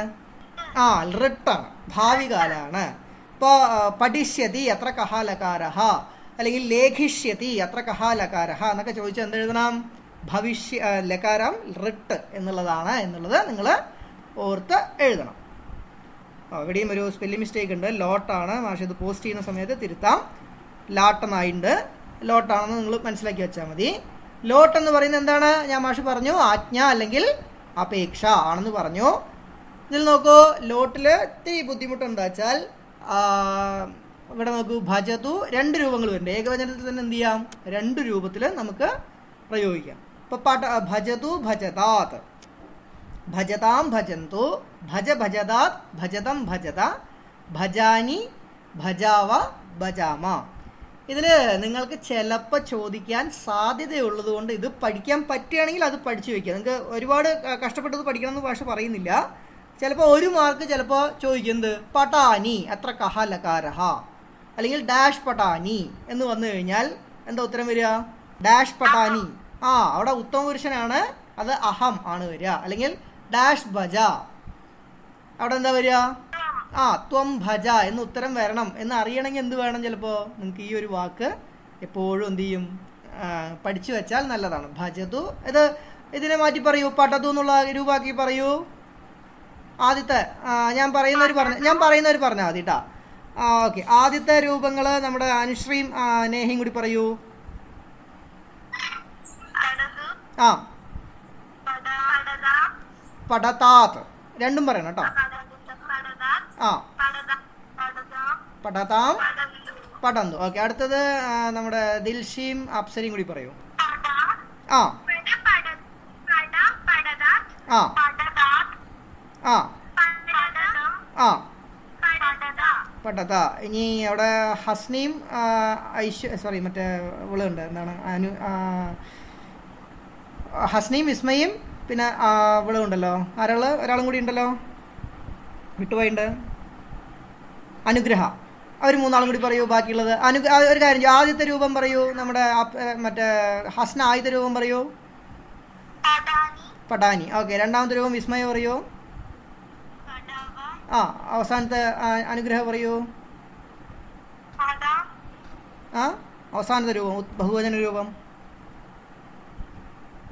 ഋട്ടാണ്, ഭാവി കാലാണ്. ഇപ്പോൾ പഠിഷ്യതി അത്ര കഹ ലകാരഹ, അല്ലെങ്കിൽ ലേഖിഷ്യതി അത്ര കഹ ലകാരഹ എന്നൊക്കെ ചോദിച്ചാൽ എന്ത് എഴുതണം? ലകാരം ഋട്ട് എന്നുള്ളതാണ് എന്നുള്ളത് നിങ്ങൾ ഓർത്ത് എഴുതണം. ഇവിടെയും ഒരു സ്പെല്ലിംഗ് മിസ്റ്റേക്ക് ഉണ്ട്, ലോട്ടാണ്. മാഷ് ഇത് പോസ്റ്റ് ചെയ്യുന്ന സമയത്ത് തിരുത്താം. ലാട്ടെന്നായിട്ടുണ്ട്, ലോട്ടാണെന്ന് നിങ്ങൾ മനസ്സിലാക്കി വെച്ചാൽ മതി. ലോട്ട് എന്ന് പറയുന്നത് എന്താണ്? ഞാൻ മാഷ് പറഞ്ഞു, ആജ്ഞ അല്ലെങ്കിൽ അപേക്ഷ ആണെന്ന് പറഞ്ഞു. ഇതിൽ നോക്കൂ, ലോട്ടിൽ ഇത്തിരി ബുദ്ധിമുട്ടെന്താ വെച്ചാൽ ഇവിടെ നോക്കൂ, ഭജതു 2 രൂപങ്ങൾ വരുന്നുണ്ട്. ഏകവചനത്തിൽ തന്നെ എന്ത് ചെയ്യാം? 2 രൂപത്തിൽ നമുക്ക് പ്രയോഗിക്കാം. ഇപ്പോൾ ഭജതു ഭജതാത്, ഭജതാം ഭജന്തു, ഭജതാത് ഭജതം ഭജത, ഭജാനി ഭജാവ ഭജാമ. ഇതിൽ നിങ്ങൾക്ക് ചിലപ്പോൾ ചോദിക്കാൻ സാധ്യതയുള്ളത് കൊണ്ട് ഇത് പഠിക്കാൻ പറ്റുകയാണെങ്കിൽ അത് പഠിച്ചു വയ്ക്കുക. നിങ്ങൾക്ക് ഒരുപാട് കഷ്ടപ്പെട്ടത് പഠിക്കണമെന്ന് ഭാഷ പറയുന്നില്ല. ചിലപ്പോൾ 1 മാർക്ക് ചിലപ്പോൾ ചോദിക്കുന്നത് പട്ടാനി അത്ര കഹ ലകാരഹ, അല്ലെങ്കിൽ ഡാഷ് പട്ടാനി എന്ന് വന്നു കഴിഞ്ഞാൽ എന്താ ഉത്തരം വരിക? ഡാഷ് പട്ടാനി. അവിടെ ഉത്തമ പുരുഷനാണ്, അത് അഹം ആണ് വരിക. അല്ലെങ്കിൽ ഡാഷ് ഭജ, അവിടെ എന്താ വരിക? ത്വം ഭജ എന്ന് ഉത്തരം വരണം. എന്ന് അറിയണമെങ്കിൽ എന്ത് വേണം? ചിലപ്പോൾ നിങ്ങൾക്ക് ഈ ഒരു വാക്ക് എപ്പോഴും എന്ത് ചെയ്യും? പഠിച്ചു വെച്ചാൽ നല്ലതാണ്. ഭജതു, ഇതിനെ മാറ്റി പറയൂ, പട്ടതു എന്നുള്ള രൂപമാക്കി പറയൂ. ആദ്യത്തെ ഞാൻ പറയുന്നവർ പറഞ്ഞാൽ മതി കേട്ടോ. ഓക്കെ, ആദ്യത്തെ രൂപങ്ങൾ നമ്മുടെ അനുശ്രീയും നേഹയും കൂടി പറയൂ. പടതാത്, രണ്ടും പറയണം കേട്ടോ. പടതാം പടന്തു. ഓക്കെ, അടുത്തത് നമ്മുടെ ദിൽഷയും അപ്സരയും കൂടി പറയൂ. പടത. ഇനി അവിടെ ഹസ്നയും മറ്റേ ഇവളുണ്ട്, എന്താണ് ഹസ്നയും വിസ്മയും പിന്നെ ഇവളും ഉണ്ടല്ലോ. ഒരാളും കൂടി ഉണ്ടല്ലോ, വിട്ടുപോയിട്ടുണ്ട്. അനുഗ്രഹ. അവർ മൂന്നാളും കൂടി പറയൂ ബാക്കിയുള്ളത്. ഒരു കാര്യം ചെയ്യൂ, ആദ്യത്തെ രൂപം പറയൂ, നമ്മുടെ മറ്റേ ഹസ്ന ആദ്യത്തെ രൂപം പറയൂ. പടാനി. ഓക്കെ, രണ്ടാമത്തെ രൂപം വിസ്മയ പറയൂ. ആ, അവസാനത്തെ അനുഗ്രഹം പറയൂ. ആ, അവസാനത്തെ രൂപം ബഹുവചന രൂപം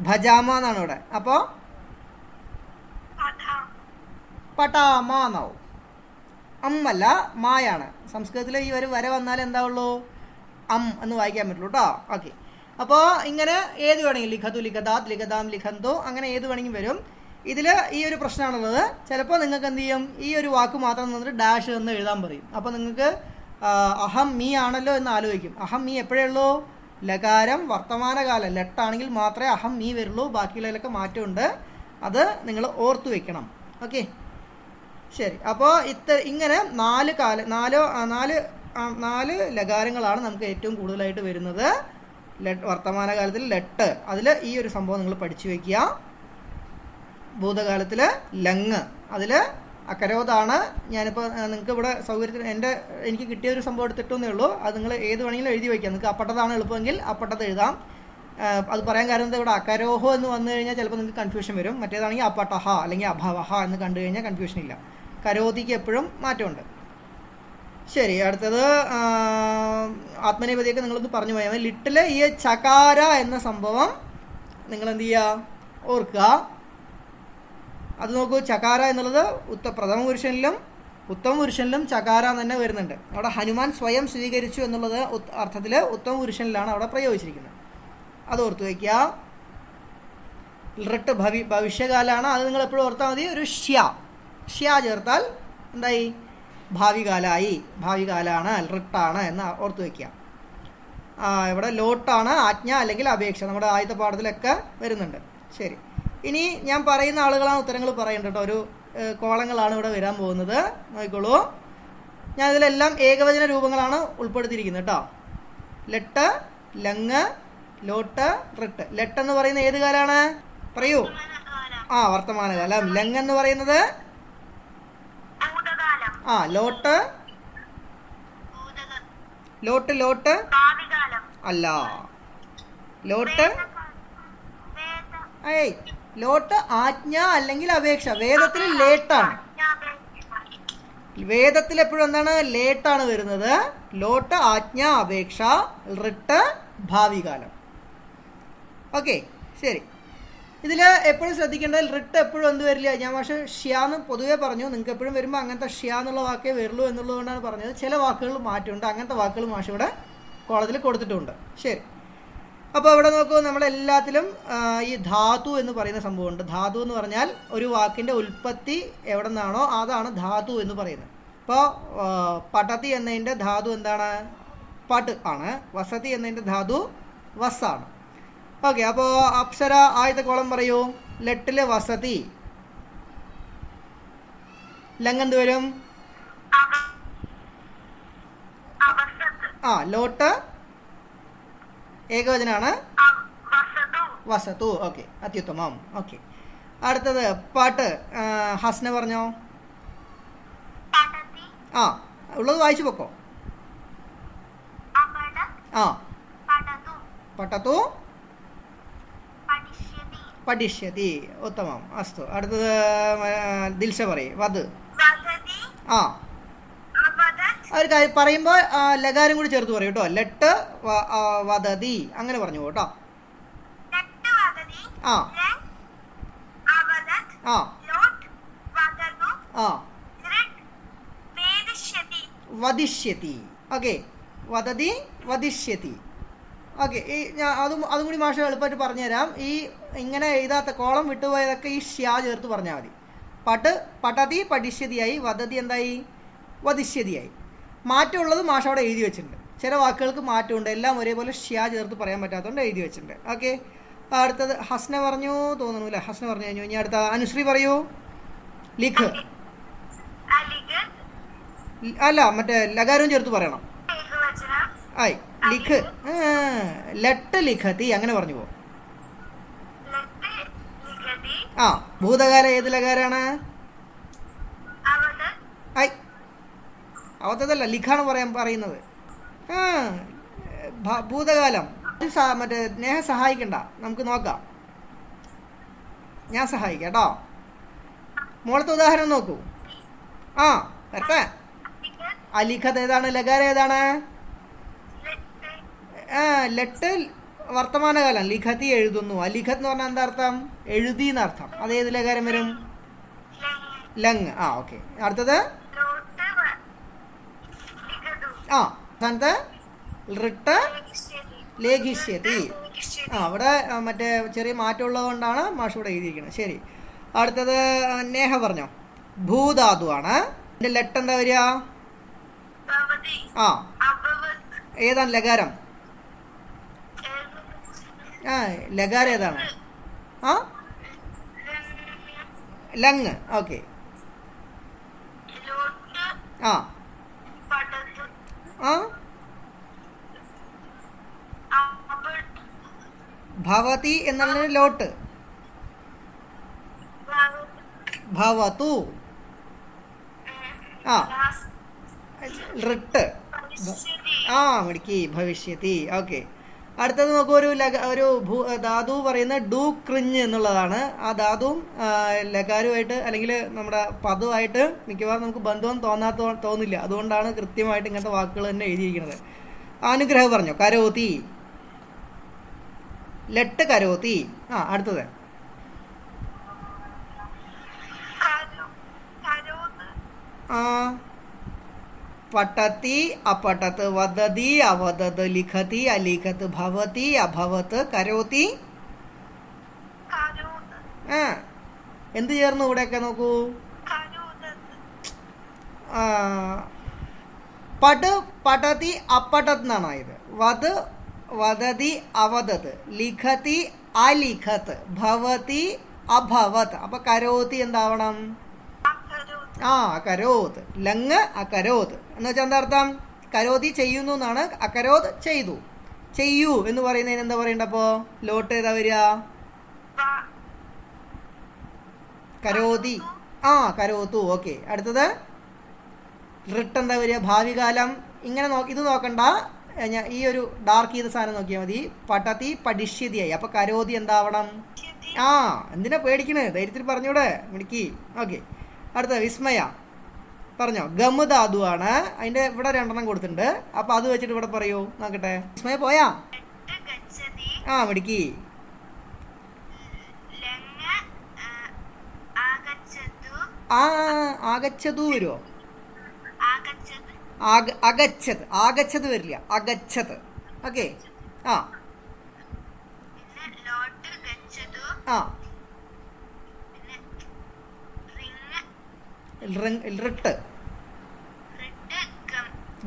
ഭജാമ എന്നാണ് ഇവിടെ. അപ്പോൾ പടാമ എന്നാവും. അല്ല മായാണ്. സംസ്കൃതത്തിൽ ഈ ഒരു വര വന്നാൽ എന്താവുള്ളൂ, എന്ന് വായിക്കാൻ പറ്റുള്ളൂ കേട്ടോ. ഓക്കെ, അപ്പോൾ ഇങ്ങനെ ഏത് വേണമെങ്കിലും ലിഖതു, ലിഖദാത്, ലിഖദാം, ലിഖന്തോ, അങ്ങനെ ഏത് വേണമെങ്കിലും വരും. ഇതിൽ ഈ ഒരു പ്രശ്നമാണുള്ളത്. ചിലപ്പോൾ നിങ്ങൾക്ക് എന്ത് ചെയ്യും, ഈ ഒരു വാക്ക് മാത്രം നിന്നിട്ട് ഡാഷ് എന്ന് എഴുതാൻ പറയും. അപ്പോൾ നിങ്ങൾക്ക് അഹം മീ ആണല്ലോ എന്ന് ആലോചിക്കും. അഹം മീ എപ്പോഴേ ഉള്ളൂ, ലകാരം വർത്തമാനകാലം ലെട്ടാണെങ്കിൽ മാത്രമേ അഹം മീ വരുള്ളൂ. ബാക്കിയുള്ളതിലൊക്കെ മാറ്റമുണ്ട്, അത് നിങ്ങൾ ഓർത്തു വെക്കണം. ഓക്കെ, ശരി. അപ്പോൾ ഇങ്ങനെ നാല് ലകാരങ്ങളാണ് നമുക്ക് ഏറ്റവും കൂടുതലായിട്ട് വരുന്നത്. വർത്തമാനകാലത്തിൽ ലെട്ട്, അതിൽ ഈ ഒരു സംഭവം നിങ്ങൾ പഠിച്ചു വയ്ക്കുക. ഭൂതകാലത്തിൽ ലങ്, അതിൽ അക്കരോതാണ്. ഞാനിപ്പോൾ നിങ്ങൾക്ക് ഇവിടെ സൗകര്യത്തിന് എനിക്ക് കിട്ടിയ ഒരു സംഭവം എടുത്തിട്ടേ ഉള്ളൂ. അത് നിങ്ങൾ ഏത് വേണമെങ്കിലും എഴുതി വയ്ക്കാം. നിങ്ങൾക്ക് അപ്പട്ടതാണ് എളുപ്പമെങ്കിൽ അപ്പട്ടത്ത് എഴുതാം. അത് പറയാൻ കാരണം ഇവിടെ അക്കരോഹോ എന്ന് വന്നു കഴിഞ്ഞാൽ ചിലപ്പോൾ നിങ്ങൾക്ക് കൺഫ്യൂഷൻ വരും. മറ്റേതാണെങ്കിൽ അപ്പട്ടഹ അല്ലെങ്കിൽ അഭവഹ എന്ന് കണ്ടു കഴിഞ്ഞാൽ കൺഫ്യൂഷൻ ഇല്ല. കരോതിക്ക് എപ്പോഴും മാറ്റമുണ്ട്. ശരി, അടുത്തത് ആത്മനേപതിയൊക്കെ നിങ്ങളൊന്ന് പറഞ്ഞു പോയാൽ. ലിറ്റിൽ ഈ ചകാര എന്ന സംഭവം നിങ്ങൾ എന്ത് ചെയ്യുക, ഓർക്കുക. അത് നോക്കൂ, ചകാര എന്നുള്ളത് പ്രഥമ പുരുഷനിലും ഉത്തമ പുരുഷനിലും ചകാര തന്നെ വരുന്നുണ്ട്. അവിടെ ഹനുമാൻ സ്വയം സ്വീകരിച്ചു എന്നുള്ളത് അർത്ഥത്തിൽ ഉത്തമ പുരുഷനിലാണ് അവിടെ പ്രയോഗിച്ചിരിക്കുന്നത്. അത് ഓർത്തു വയ്ക്കുക. ഋട്ട് ഭവിഷ്യകാലാണ്. അത് നിങ്ങൾ എപ്പോഴും ഓർത്താൽ മതി. ഒരു ഷ്യ ചേർത്താൽ എന്തായി, ഭാവികാലായി. ഭാവികാലാണ്, ഋട്ടാണ് എന്ന് ഓർത്തു വയ്ക്കുക. ഇവിടെ ലോട്ടാണ് ആജ്ഞ അല്ലെങ്കിൽ അപേക്ഷ. നമ്മുടെ ആദ്യത്തെ പാഠത്തിലൊക്കെ വരുന്നുണ്ട്. ശരി, ഇനി ഞാൻ പറയുന്ന ആളുകളാണ് ഉത്തരങ്ങൾ പറയേണ്ടത് കേട്ടോ. ഒരു കോളങ്ങളാണ് ഇവിടെ വരാൻ പോകുന്നത്. നോക്കിക്കോളൂ, ഞാൻ ഇതിലെല്ലാം ഏകവചന രൂപങ്ങളാണ് ഉൾപ്പെടുത്തിയിരിക്കുന്നത് കേട്ടോ. ലെട്ട്, ലങ്, ലോട്ട്, ഋട്ട്. ലെട്ട് എന്ന് പറയുന്ന ഏത് കാലാണ് പറയൂ? വർത്തമാനകാലം. ലങ് എന്ന് പറയുന്നത് ലോട്ട് അല്ല. ലോട്ട് ആജ്ഞ അല്ലെങ്കിൽ അപേക്ഷ. വേദത്തിൽ ലേട്ടാണ്. വേദത്തിൽ എപ്പോഴും എന്താണ്, ലേട്ടാണ് വരുന്നത്. ലോട്ട് ആജ്ഞ അപേക്ഷ, ഋട്ട് ഭാവികാലം. ഓക്കെ, ശരി. ഇതിൽ എപ്പോഴും ശ്രദ്ധിക്കേണ്ടത് ഋട്ട് എപ്പോഴും എന്ത് വരില്ല. ഞാൻ പക്ഷേ ഷ്യാന്ന് പൊതുവേ പറഞ്ഞു. നിങ്ങൾക്ക് എപ്പോഴും വരുമ്പോൾ അങ്ങനത്തെ ഷ്യാ എന്നുള്ള വാക്കേ വരുള്ളൂ എന്നുള്ളതുകൊണ്ടാണ് പറഞ്ഞത്. ചില വാക്കുകൾ മാറ്റമുണ്ട്. അങ്ങനത്തെ വാക്കുകൾ മാഷ് ഇവിടെ കോളത്തിൽ കൊടുത്തിട്ടുണ്ട്. ശരി, അപ്പോൾ ഇവിടെ നോക്കൂ, നമ്മളെല്ലാത്തിലും ഈ ധാതു എന്ന് പറയുന്ന സംഭവമുണ്ട്. ധാതു എന്ന് പറഞ്ഞാൽ ഒരു വാക്കിൻ്റെ ഉൽപ്പത്തി എവിടെ നിന്നാണോ അതാണ് ധാതു എന്ന് പറയുന്നത്. ഇപ്പോൾ പടതി എന്നതിൻ്റെ ധാതു എന്താണ്, പട് ആണ്. വസതി എന്നതിൻ്റെ ധാതു വസ്സാണ്. ഓക്കെ, അപ്പോൾ അപ്സര ആദ്യത്തെ കോളം പറയൂ. ലെട്ടില് വസതി. ലങ് എന്ത് വരും? ലോട്ട് ഏകവചനാണ്, വസതു. ഓക്കെ, അത്യുത്തമം. ഓക്കെ, അടുത്തത് പാട്ട്. ഹസ്ന പറഞ്ഞോ. ഉള്ളത് വായിച്ചു പൊക്കോ. പട്ടതു പഠിഷ്യതി. ഉത്തമം, അസ്തു. അടുത്തത് ദിൽഷ പറയും. വധ്. ഒരു കാര്യം പറയുമ്പോൾ ലകാരം കൂടി ചേർത്ത് പറയും കേട്ടോ. ലെട്ട് വദതി അങ്ങനെ പറഞ്ഞു കേട്ടോ. വദിഷ്യതി. ഓക്കെ, വദതി വദിഷ്യതി. ഓക്കെ, ഈ ഞാൻ അതും കൂടി മാഷ എളുപ്പമായിട്ട് പറഞ്ഞുതരാം. ഈ ഇങ്ങനെ എഴുതാത്ത കോളം വിട്ടുപോയതൊക്കെ ഈ ഷ്യാ ചേർത്ത് പറഞ്ഞാൽ മതി. പടതി പഠിഷ്യതിയായി, വദതി എന്തായി, വദിഷ്യതിയായി. മാറ്റമുള്ളത് മാഷ അവിടെ എഴുതി വെച്ചിട്ടുണ്ട്. ചില വാക്കുകൾക്ക് മാറ്റമുണ്ട്. എല്ലാം ഒരേപോലെ ഷ്യാ ചേർത്ത് പറയാൻ പറ്റാത്തതുകൊണ്ട് എഴുതി വെച്ചിട്ടുണ്ട്. ഓക്കെ, അടുത്തത് ഹസ്ന പറഞ്ഞു തോന്നുന്നു അല്ലേ? ഹസ്ന പറഞ്ഞു കഴിഞ്ഞു. ഇനി അടുത്ത അനുശ്രീ പറയൂ. ലിഖ്. അല്ല, മറ്റേ ലകാരവും ചേർത്ത് പറയണം. ആയി, ലിഖ്. ലട്ട് ലിഖതി അങ്ങനെ പറഞ്ഞു പോ. ഭൂതകാല ഏത് ലകാരാണ്? അവതല്ല, ലിഖാണ് പറയുന്നത്. ആ ഭൂതകാലം. മറ്റേ നേഹ സഹായിക്കണ്ട, നമുക്ക് നോക്കാം. ഞാൻ സഹായിക്കാം കേട്ടോ. മോളത്തെ ഉദാഹരണം നോക്കൂ. ആ വരട്ടെ. അലിഖത്ത് ഏതാണ്? ലഗാരം ഏതാണ്? ലെട്ട് വർത്തമാനകാലം. ലിഖത്തി എഴുതുന്നു. അലിഖത്ത് എന്ന് പറഞ്ഞാൽ എന്താ അർത്ഥം? എഴുതി എന്നർത്ഥം. അതേത് ലഗാരം വരും? ലങ്. ആ ഓക്കെ. അടുത്തത് സ്ഥാനത്ത് റിട്ട് ലേഖിഷ്യതി. അവിടെ മറ്റേ ചെറിയ മാറ്റം ഉള്ളത് കൊണ്ടാണ് മാഷ് ഇവിടെ എഴുതിയിരിക്കുന്നത്. ശരി. അടുത്തത് നേഹ പറഞ്ഞോ. ഭൂധാതു ആണ്. ഇതിന്റെ ലെട്ട് എന്താ വരിക? ഏതാണ് ലകാരം? ലകാരം ഏതാണ്? ലങ്. ഓക്കെ. ഭവതി എന്നുള്ളതിന് ലോട്ട്. ഭവതു. റിട്ട്. മിടുക്കി. ഭവിഷ്യത്തി. ഓക്കെ. അടുത്തത് നോക്കൂ. ഒരു ധാതു പറയുന്ന ഡു ക്രിഞ്ഞ് എന്നുള്ളതാണ്. ആ ധാതുവും ലകാരുമായിട്ട് അല്ലെങ്കിൽ നമ്മുടെ പദവുമായിട്ട് മിക്കവാറും നമുക്ക് ബന്ധം തോന്നില്ല. അതുകൊണ്ടാണ് കൃത്യമായിട്ട് ഇങ്ങനത്തെ വാക്കുകൾ തന്നെ എഴുതിയിരിക്കുന്നത്. അനുഗ്രഹം പറഞ്ഞോ. കരോതി. ലെട്ട് കരോതി. അടുത്തത് പട്ടത്തി അപട്ടത്ത് വദതി അവദത് ലിഖതി അലിഖത്ത് ഭവതി അഭവത്ത് കരോതി. എന്ത് ചേർന്നു ഇവിടെയൊക്കെ നോക്കൂ. പട് പടതി അപ്പടത്ത് എന്നാണ് ആയത്. വദ് വദതി അവദത് ലിഖതി അലിഖത്ത് ഭവതി അഭവത്. അപ്പൊ കരോതി എന്താവണം? അകരോത്. ലങ് അകരോത് എന്ന് വെച്ചാൽ എന്താ അർത്ഥം? കരോതി ചെയ്യുന്നു എന്നാണ്. അകരോത് ചെയ്തു. ചെയ്യൂ എന്ന് പറയുന്നതിന് എന്താ പറയണ്ട? അപ്പോ ലോട്ട് ഏതാ വരിക? കരോതി. കരോതു. ഓക്കെ. അടുത്തത് റിട്ട് എന്താ വരിക? ഭാവികാലം. ഇങ്ങനെ ഇത് നോക്കണ്ട. ഞാൻ ഈ ഒരു ഡാർക്ക് ചെയ്ത സാധനം നോക്കിയാൽ മതി. പട്ടത്തി പഠിഷ്യതിയായി. അപ്പൊ കരോതി എന്താവണം? എന്തിനാ പേടിക്കണേ? ധൈര്യത്തിൽ പറഞ്ഞൂടെ മിടുക്കി. ഓക്കെ. അടുത്ത വിസ്മയ പറഞ്ഞോ. ഗമ ധാതു ആണ്. അതിന്റെ ഇവിടെ 2 കൊടുത്തിട്ടുണ്ട്. അപ്പൊ അത് വെച്ചിട്ട് ഇവിടെ പറയൂ. നോക്കട്ടെ. വിസ്മയ പോയാ? മിടുക്കി. ആഗച്ഛതു വരുമോ? അഗച്ഛത്. ആഗച്ഛത് വരില്ല. അഗച്ഛത്. ഓക്കെ. റിട്ട്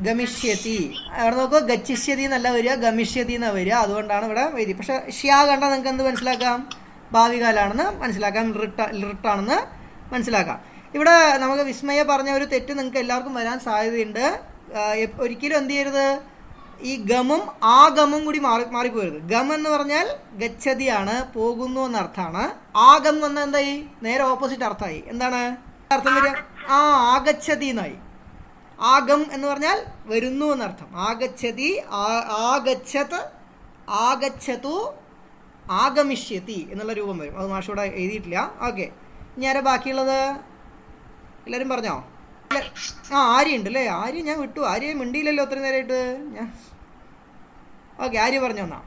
ഗമിഷ്യതി. അവിടെ നോക്കൂ. ഗച്ഛിഷ്യതി എന്നല്ല വരിക, ഗമിഷ്യതി എന്നാ വരിക. അതുകൊണ്ടാണ് ഇവിടെ വരി. പക്ഷെ ഷ്യാ കണ്ടാൽ നിങ്ങൾക്ക് എന്ത് മനസ്സിലാക്കാം? ഭാവികാലാണെന്ന് മനസ്സിലാക്കാം. റിട്ടാണെന്ന് മനസ്സിലാക്കാം. ഇവിടെ നമുക്ക് വിസ്മയ പറഞ്ഞ ഒരു തെറ്റ് നിങ്ങൾക്ക് എല്ലാവർക്കും വരാൻ സാധ്യതയുണ്ട്. ഒരിക്കലും എന്ത് ചെയ്യരുത്? ഈ ഗമും ഗമും കൂടി മാറിപ്പോരുത്. ഗം എന്ന് പറഞ്ഞാൽ ഗച്ഛതിയാണ്, പോകുന്നു എന്നർത്ഥമാണ്. ഗം വന്നാൽ എന്തായി? നേരെ ഓപ്പോസിറ്റ് അർത്ഥമായി. എന്താണ് അർത്ഥം വരിക? ആഗച്ഛതി എന്നായി. ആഗം എന്ന് പറഞ്ഞാൽ വരുന്നു എന്നർത്ഥം. ആഗച്ഛതി, ആഗച്ഛത്, ആഗച്ഛതു, ആഗമിഷ്യതി എന്നുള്ള രൂപം വരും. അത് മാഷൂടെ എഴുതിയിട്ടില്ല. ഓക്കെ. ഇനി ആരാ ബാക്കിയുള്ളത്? എല്ലാവരും പറഞ്ഞോ? ആര്യ ഉണ്ട് അല്ലേ? ആര്യ ഞാൻ വിട്ടു. ആര്യ മിണ്ടിയില്ലല്ലോ അത്രയും നേരമായിട്ട്. ഓക്കെ. ആര്യ പറഞ്ഞോ എന്നാ.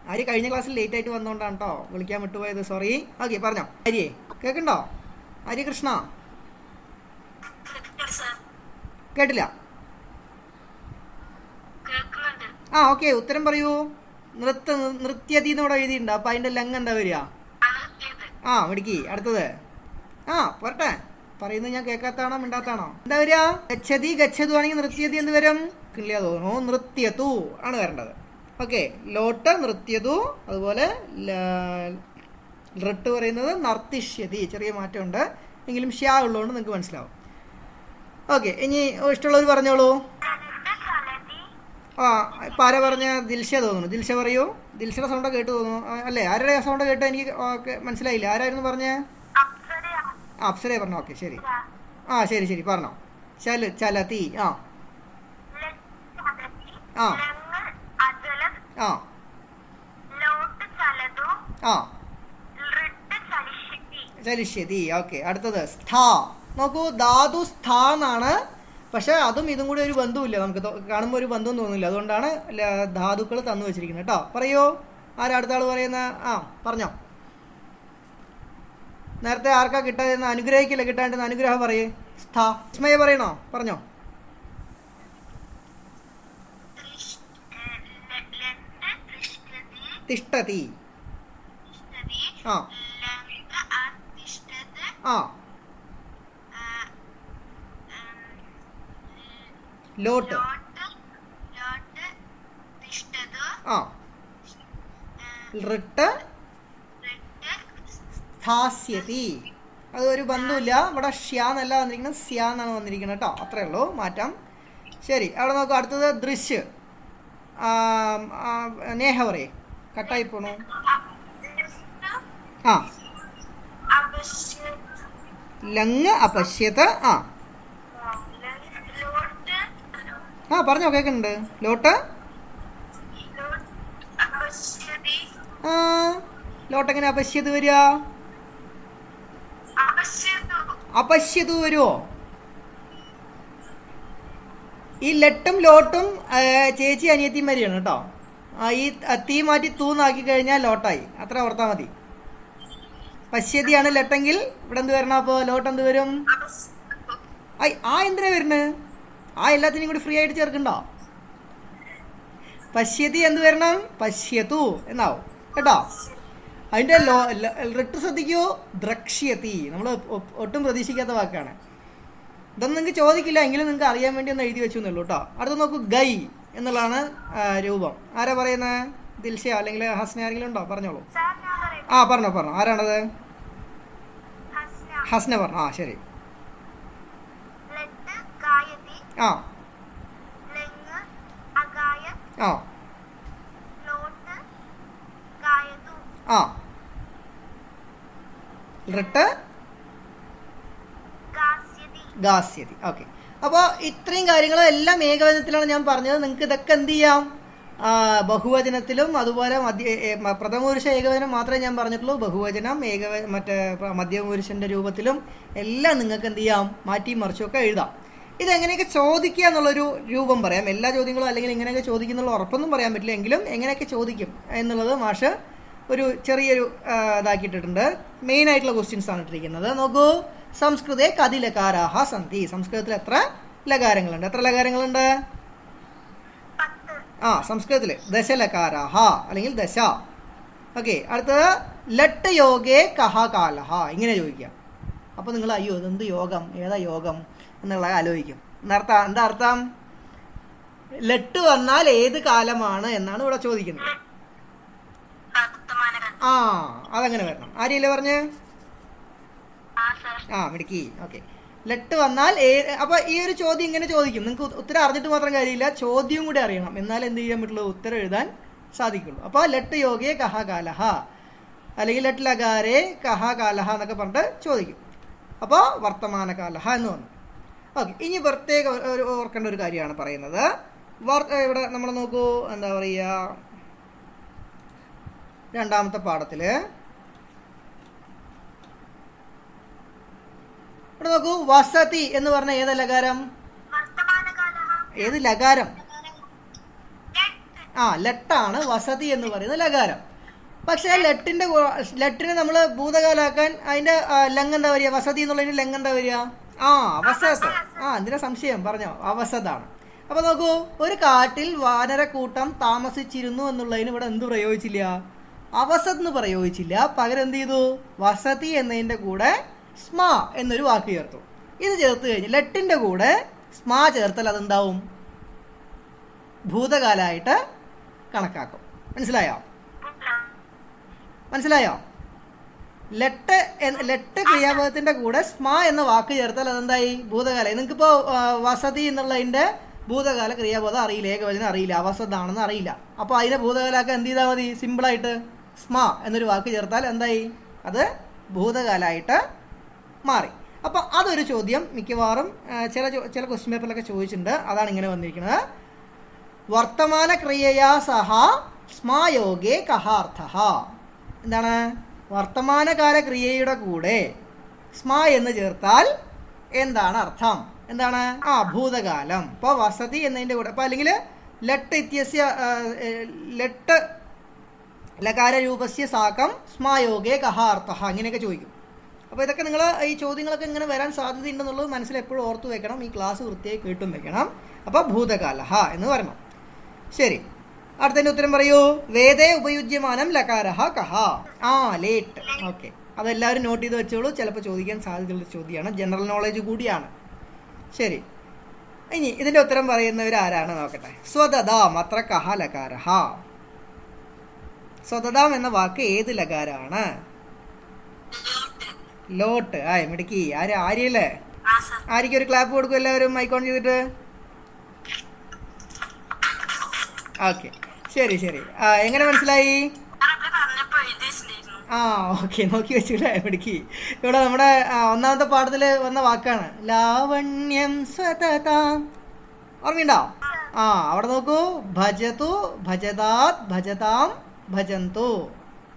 ആര്യ കഴിഞ്ഞ ക്ലാസ്സിൽ ലേറ്റ് ആയിട്ട് വന്നോണ്ടാണ് കേട്ടോ വിളിക്കാൻ വിട്ടുപോയത്. സോറി. ഓക്കെ. പറഞ്ഞോ. ആര്യേ കേൾക്കണ്ടോ? ആര്യ കൃഷ്ണ കേട്ടില്ല? ഓക്കെ. ഉത്തരം പറയൂ. നൃത്യതി എന്നോട് എഴുതിയിട്ടുണ്ട്. അപ്പൊ അതിന്റെ ലങ് എന്താ വരിക? മിടുക്കി. അടുത്തത് പോരട്ടെ. പറയുന്നത് ഞാൻ കേൾക്കാത്താണോ മിണ്ടാത്താണോ? എന്താ വരിക? ഗച്ഛതി. ഗച്ഛതു ആണെങ്കിൽ നൃത്യതി എന്ത് വരും? കിള്ളിയ തോന്നുന്നു. നൃത്യതു ആണ് വരേണ്ടത്. ഓക്കെ. ലോട്ട് നൃത്യതു. അതുപോലെ റിട്ട് പറയുന്നത് നർത്തിഷ്യതി. ചെറിയ മാറ്റമുണ്ട് എങ്കിലും ഷ്യാ ഉള്ളതുകൊണ്ട് നിങ്ങൾക്ക് മനസ്സിലാവും. ഓക്കെ. ഇനി ഇഷ്ടമുള്ളവർ പറഞ്ഞോളൂ. ഇപ്പം ആരാ പറഞ്ഞ? ദിൽഷ തോന്നുന്നു. ദിൽഷ പറയൂ. ദിൽഷയുടെ സൗണ്ട് കേട്ട് തോന്നുന്നു അല്ലേ? ആരുടെ സൗണ്ട് കേട്ടോ? എനിക്ക് മനസ്സിലായില്ല. ആരായിരുന്നു പറഞ്ഞേ? അപ്സരയെ പറഞ്ഞോ. ഓക്കെ. ശരി. ശരി പറഞ്ഞോ. ചലതി. ആ ആ ആ ആ ചലിഷ്യതി. ഓക്കെ, അടുത്തത് സ്ഥ. നോക്കൂ, ധാതു സ്ഥ എന്നാണ്, പക്ഷെ അതും ഇതും കൂടി ഒരു ബന്ധമില്ല, നമുക്ക് കാണുമ്പോൾ ഒരു ബന്ധം തോന്നുന്നില്ല, അതുകൊണ്ടാണ് ധാതുക്കൾ തന്നു വെച്ചിരിക്കുന്നത് കേട്ടോ. പറയൂ, ആരാ അടുത്ത ആൾ പറയുന്ന? ആ പറഞ്ഞോ. നേരത്തെ ആർക്കാ കിട്ടാതെന്ന് അനുഗ്രഹിക്കില്ല, കിട്ടാണ്ടെന്ന് അനുഗ്രഹം പറയേ. സ്ഥ സ്മയ പറയണോ? പറഞ്ഞോ. തിഷ്ടതി. ആ ആ ലോട്ട്. ആ ഋട്ട് സ്ഥാസ്യതി. അതൊരു ബന്ധമില്ല, ഇവിടെ ഷ്യാന്നല്ല വന്നിരിക്കുന്നത്, സ്യാന്നാണ് വന്നിരിക്കുന്നത് കേട്ടോ. അത്രേ ഉള്ളൂ മാറ്റം. ശരി, അവിടെ നോക്കാം. അടുത്തത് ദൃശ്യ. നേഹ പറയേ, കട്ടായി പോണു. ആ ലങ് അപശ്യത്ത്. ആ ആ പറഞ്ഞോ, കേൾക്കുന്നുണ്ട്. ലോട്ട്. ആ ലോട്ട് എങ്ങനെ അപശ്യത്ത് വരിക? അപശ്യതു വരുമോ? ഈ ലെട്ടും ലോട്ടും ചേച്ചി അനിയത്തിമാരിയാണ് കേട്ടോ. ഈ തീ മാറ്റി തൂന്നാക്കി കഴിഞ്ഞാൽ ലോട്ടായി, അത്ര ഓർത്താൽ മതി. പശ്യതിയാണ് ലെട്ടെങ്കിൽ ഇവിടെ എന്ത് വരണം? അപ്പോൾ ലോട്ട് എന്ത് വരും? ആ എന്തിനാ വരുന്നത്? ആ എല്ലാത്തിനും കൂടി ഫ്രീ ആയിട്ട് ചേർക്കണ്ടോ? പശ്യതി എന്ത് വരണം? പശ്യതു എന്നാവും കേട്ടോ. അതിൻ്റെ ഋട്ട് ശ്രദ്ധിക്കൂ, ദ്രക്ഷ്യതി. നമ്മൾ ഒട്ടും പ്രതീക്ഷിക്കാത്ത വാക്കാണ്. ഇതൊന്നും നിങ്ങൾക്ക് ചോദിക്കില്ല, എങ്കിലും നിങ്ങൾക്ക് അറിയാൻ വേണ്ടി ഒന്ന് എഴുതി വെച്ചു എന്നുള്ളൂ കേട്ടോ. അടുത്ത് നോക്കൂ, ഗൈ എന്നുള്ളതാണ് രൂപം. ആരാ പറയുന്നത്? ദിൽഷ അല്ലെങ്കിൽ ഹസ്ന ആരെങ്കിലും ഉണ്ടോ? പറഞ്ഞോളൂ. ആ പറഞ്ഞോ. ആരാണത്? ഹസ്ന പറഞ്ഞു. ആ ശരി. ആ ആ ആ ഋട്ട് ഗാസ്യതി. ഓക്കെ, അപ്പോൾ ഇത്രയും കാര്യങ്ങൾ എല്ലാം ഏകവചനത്തിലാണ് ഞാൻ പറഞ്ഞത്. നിങ്ങൾക്ക് ഇതൊക്കെ എന്ത് ചെയ്യാം? ബഹുവചനത്തിലും അതുപോലെ പ്രഥമപുരുഷ ഏകവചനം മാത്രമേ ഞാൻ പറഞ്ഞിട്ടുള്ളൂ. ബഹുവചനം മറ്റേ മധ്യമപുരുഷൻ്റെ രൂപത്തിലും എല്ലാം നിങ്ങൾക്ക് എന്ത് ചെയ്യാം? മാറ്റി മറിച്ചൊക്കെ എഴുതാം. ഇതെങ്ങനെയൊക്കെ ചോദിക്കുക എന്നുള്ളൊരു രൂപം പറയാം. എല്ലാ ചോദ്യങ്ങളും അല്ലെങ്കിൽ ഇങ്ങനെയൊക്കെ ചോദിക്കുന്നുള്ള ഉറപ്പൊന്നും പറയാൻ പറ്റില്ല, എങ്കിലും എങ്ങനെയൊക്കെ ചോദിക്കും എന്നുള്ളത് മാഷ് ഒരു ചെറിയൊരു ഇതാക്കിയിട്ടിട്ടുണ്ട്. മെയിനായിട്ടുള്ള ക്വസ്റ്റ്യൻസ് ആണ് ഇട്ടിരിക്കുന്നത്. നോക്കൂ, സംസ്കൃതേ കതി ലകാരാഹ സന്തി. സംസ്കൃതത്തിൽ എത്ര ലകാരങ്ങളുണ്ട്? എത്ര ലകാരങ്ങളുണ്ട്? ആ സംസ്കൃതത്തിൽ ദശലകാരാഹ അല്ലെങ്കിൽ ദശ. ഓക്കെ, അടുത്തത് ലട്ട് യോഗേ കഹ കാലഹ. ഇങ്ങനെ ചോദിക്കാം. അപ്പോൾ നിങ്ങൾ അയ്യോ ഇതെന്ത് യോഗം, ഏതാ യോഗം എന്നുള്ള ആലോചിക്കും. എന്താ അർത്ഥം? ലട്ട് വന്നാൽ ഏത് കാലമാണ് എന്നാണ് ഇവിടെ ചോദിക്കുന്നത്. ആ അതങ്ങനെ വരണം. ആരെയല്ലേ പറഞ്ഞ്? ആ മിടുക്കി. ഓക്കെ, ലട്ട് വന്നാൽ അപ്പോൾ ഈ ഒരു ചോദ്യം ഇങ്ങനെ ചോദിക്കും. നിങ്ങൾക്ക് ഉത്തരം അറിഞ്ഞിട്ട് മാത്രം കാര്യമില്ല, ചോദ്യം കൂടി അറിയണം, എന്നാൽ എന്ത് ചെയ്യാൻ പറ്റുള്ളൂ? ഉത്തരം എഴുതാൻ സാധിക്കുള്ളൂ. അപ്പോൾ ലട്ട് യോഗേ കഹ കാലഹ അല്ലെങ്കിൽ ലട്ട് ലകാരേ കഹ കാലഹ എന്നൊക്കെ പറഞ്ഞിട്ട് ചോദിക്കും. അപ്പോൾ വർത്തമാനകാലഹ എന്ന് വന്നു. ഓക്കെ, ഇനി പ്രത്യേക ഓർക്കേണ്ട ഒരു കാര്യമാണ് പറയുന്നത്. ഇവിടെ നമ്മൾ നോക്കൂ, എന്താ പറയുക, രണ്ടാമത്തെ പാഠത്തിൽ ഇവിടെ നോക്കൂ, വസതി എന്ന് പറഞ്ഞ ഏത് ലകാരം? ഏത് ലകാരം? ആ ലട്ടാണ് വസതി എന്ന് പറയുന്ന ലകാരം. പക്ഷേ ലട്ടിനെ നമ്മൾ ഭൂതകാലാക്കാൻ അതിൻ്റെ ലങ് എന്താ വരിക? വസതി എന്നുള്ളതിന് ലങ് എന്താ വരിക? ആ അവസത്. എന്തിനാ സംശയം? പറഞ്ഞോ, അവസതാണ്. അപ്പോൾ നോക്കൂ, ഒരു കാട്ടിൽ വാനരക്കൂട്ടം താമസിച്ചിരുന്നു എന്നുള്ളതിന് ഇവിടെ എന്ത് പ്രയോഗിച്ചില്ല? അവസത് എന്ന് പ്രയോഗിച്ചില്ല. പകരം എന്ത് ചെയ്തു? വസതി എന്നതിൻ്റെ കൂടെ സ്മ എന്നൊരു വാക്ക് ചേർത്തു. ഇത് ചേർത്ത് കഴിഞ്ഞ് ലട്ടിൻ്റെ കൂടെ സ്മ ചേർത്താൽ അതെന്താവും? ഭൂതകാലമായിട്ട് കണക്കാക്കും. മനസ്സിലായോ? ലട്ട് ക്രിയാപദത്തിൻ്റെ കൂടെ സ്മ എന്ന വാക്ക് ചേർത്താൽ അതെന്തായി? ഭൂതകാലം. നിങ്ങൾക്കിപ്പോൾ വസതി എന്നുള്ളതിൻ്റെ ഭൂതകാല ക്രിയാപദം അറിയില്ല, ഏകവചനം അറിയില്ല, അവസതാണെന്ന് അറിയില്ല. അപ്പോൾ അതിനെ ഭൂതകാലമാക്കാൻ എന്ത് ചെയ്താൽ മതി? സിമ്പിളായിട്ട് സ്മ എന്നൊരു വാക്ക് ചേർത്താൽ എന്തായി? അത് ഭൂതകാലമായിട്ട് മാറി. അപ്പോൾ അതൊരു ചോദ്യം മിക്കവാറും ചില ക്വസ്റ്റ്യൻ പേപ്പറിലൊക്കെ ചോദിച്ചിട്ടുണ്ട്. അതാണ് ഇങ്ങനെ വന്നിരിക്കുന്നത്. വർത്തമാന ക്രിയയാ സഹ സ്മായോഗേ കഹാർത്ഥഃ. എന്താണ്? വർത്തമാനകാല ക്രിയയുടെ കൂടെ സ്മ എന്ന് ചേർത്താൽ എന്താണ് അർത്ഥം? എന്താണ്? ഭൂതകാലം. ഇപ്പോൾ വസതി എന്നതിൻ്റെ കൂടെ അപ്പോൾ അല്ലെങ്കിൽ ലട്ട് ഇത്യസ്യ ലട്ട് ലകാരരൂപസ്യ സാകം സ്മായോഗേ കഹാർത്ഥഃ ഇങ്ങനെയൊക്കെ ചോദിക്കും. അപ്പോൾ ഇതൊക്കെ നിങ്ങൾ ഈ ചോദ്യങ്ങളൊക്കെ ഇങ്ങനെ വരാൻ സാധ്യതയുണ്ടെന്നുള്ളത് മനസ്സിൽ എപ്പോഴും ഓർത്ത് വെക്കണം. ഈ ക്ലാസ് വൃത്തിയായി കേട്ടും വെക്കണം. അപ്പോൾ ഭൂതകാലഃ എന്ന് പറയണം. ശരി, അടുത്തതിൻ്റെ ഉത്തരം പറയൂ. വേദേ ഉപയുജ്യമാനം ലകാരഃ കഹ. ലേറ്റ്. ഓക്കെ, അതെല്ലാവരും നോട്ട് ചെയ്ത് വെച്ചോളൂ. ചിലപ്പോൾ ചോദിക്കാൻ സാധ്യതയുള്ള ചോദ്യമാണ്, ജനറൽ നോളേജ് കൂടിയാണ്. ശരി, ഇനി ഇതിൻ്റെ ഉത്തരം പറയുന്നവർ ആരാണ് നോക്കട്ടെ. സ്വതതാം അത്ര കഹ ലകാരഃ. സ്വതതാം എന്ന വാക്ക് ഏത് ലകാരാണ്? ലോട്ട്. മിടുക്കി. ആര്യല്ലേ? ആര്യയ്ക്ക് ഒരു ക്ലാപ്പ് കൊടുക്കും എല്ലാവരും മൈക്ക് ഓൺ ചെയ്തിട്ട്. ഓക്കെ, ശരി. എങ്ങനെ മനസ്സിലായി? ഓക്കെ, നോക്കി വെച്ചില്ലേ മിടുക്കി. ഇവിടെ നമ്മുടെ ഒന്നാമത്തെ പാഠത്തിൽ വന്ന വാക്കാണ് ലാവണ്യം സ്വതതാം. ഓർമ്മയുണ്ടോ? അവിടെ നോക്കൂ. ഭജതു ഭജതാത് ഭജതാം ഭജന്തു.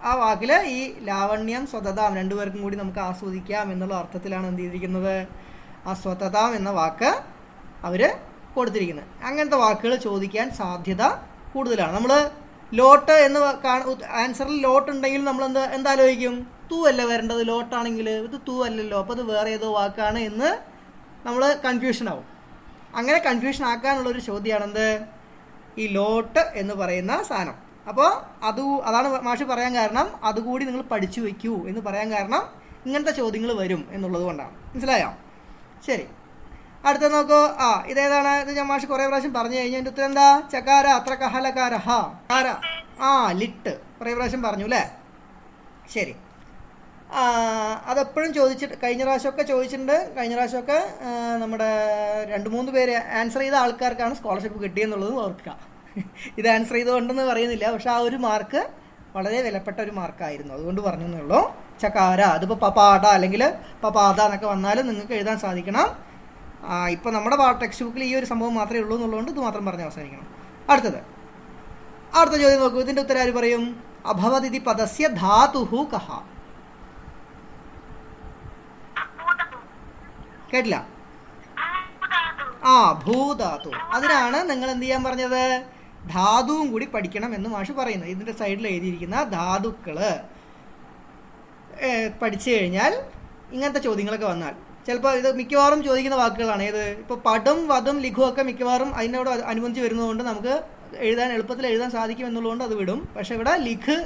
ആ വാക്കിൽ ഈ ലാവണ്യം സ്വതതാം രണ്ടുപേർക്കും കൂടി നമുക്ക് ആസ്വദിക്കാം എന്നുള്ള അർത്ഥത്തിലാണ് എന്ത് ചെയ്തിരിക്കുന്നത്? ആ സ്വതതാം എന്ന വാക്ക് അവർ കൊടുത്തിരിക്കുന്നത്. അങ്ങനത്തെ വാക്കുകൾ ചോദിക്കാൻ സാധ്യത കൂടുതലാണ്. നമ്മൾ ലോട്ട് എന്ന് ആൻസറിൽ ലോട്ട് ഉണ്ടെങ്കിൽ നമ്മൾ എന്താലോചിക്കും? തൂ അല്ലേ വരേണ്ടത്? ലോട്ടാണെങ്കിൽ ഇത് തൂ അല്ലല്ലോ, അപ്പോൾ അത് വേറെ ഏതോ വാക്കാണ് എന്ന് നമ്മൾ കൺഫ്യൂഷൻ ആവും. അങ്ങനെ കൺഫ്യൂഷൻ ആക്കാനുള്ളൊരു ചോദ്യമാണെന്ത്? ഈ ലോട്ട് എന്ന് പറയുന്ന സാധനം. അപ്പോൾ അതാണ് മാഷ് പറയാൻ കാരണം, അതുകൂടി നിങ്ങൾ പഠിച്ചു വയ്ക്കൂ എന്ന് പറയാൻ കാരണം ഇങ്ങനത്തെ ചോദ്യങ്ങൾ വരും എന്നുള്ളത് കൊണ്ടാണ്. മനസ്സിലായോ? ശരി, അടുത്ത നോക്കൂ. ഇതേതാണ്? ഇത് ഞാൻ മാഷ് കുറേ പ്രാവശ്യം പറഞ്ഞു കഴിഞ്ഞാൽ എൻ്റെ ഉത്തരം എന്താ? ചകാര അത്ര കഹലകാരഹ. ലിട്ട് കുറേ പ്രാവശ്യം പറഞ്ഞു അല്ലേ? ശരി, അതെപ്പോഴും കഴിഞ്ഞ പ്രാവശ്യമൊക്കെ ചോദിച്ചിട്ടുണ്ട്. കഴിഞ്ഞ പ്രാവശ്യമൊക്കെ നമ്മുടെ 2-3 പേര് ആൻസർ ചെയ്ത ആൾക്കാർക്കാണ് സ്കോളർഷിപ്പ് കിട്ടിയെന്നുള്ളത് ഓർക്കുക. ഇത് ആൻസർ ചെയ്തുകൊണ്ടെന്ന് പറയുന്നില്ല, പക്ഷെ ആ ഒരു മാർക്ക് വളരെ വിലപ്പെട്ട ഒരു മാർക്കായിരുന്നു, അതുകൊണ്ട് പറഞ്ഞേ ഉള്ളൂ. ചകാര അതിപ്പോൾ പപാട അല്ലെങ്കിൽ പപാദ എന്നൊക്കെ വന്നാലും നിങ്ങൾക്ക് എഴുതാൻ സാധിക്കണം. ഇപ്പോൾ നമ്മുടെ ടെക്സ്റ്റ് ബുക്കിൽ ഈ ഒരു സംഭവം മാത്രമേ ഉള്ളൂ എന്നുള്ളതുകൊണ്ട് ഇത് മാത്രം പറഞ്ഞ് അവസാനിക്കണം. അടുത്ത ചോദ്യം നോക്കൂ. ഇതിൻ്റെ ഉത്തരം ആര് പറയും? അഭവതിഥി പദസ്യ ധാതുഹു കഹ. കേട്ടില്ല? ഭൂധാതു. അതിനാണ് നിങ്ങൾ എന്ത് ചെയ്യാൻ പറഞ്ഞത്? ധാതുവും കൂടി പഠിക്കണം എന്ന് മാഷ് പറയുന്നത്. ഇതിൻ്റെ സൈഡിൽ എഴുതിയിരിക്കുന്ന ധാതുക്കൾ പഠിച്ചു കഴിഞ്ഞാൽ ഇങ്ങനത്തെ ചോദ്യങ്ങളൊക്കെ വന്നാൽ ചിലപ്പോൾ ഇത് മിക്കവാറും ചോദിക്കുന്ന വാക്കുകളാണ്. ഏത്? ഇപ്പോൾ പടും വധും ലിഖുവൊക്കെ മിക്കവാറും അതിനോട് അനുബന്ധിച്ച് വരുന്നതുകൊണ്ട് നമുക്ക് എളുപ്പത്തിൽ എഴുതാൻ സാധിക്കും എന്നുള്ളതുകൊണ്ട് അത് വിടും. പക്ഷെ ഇവിടെ ലിഖ്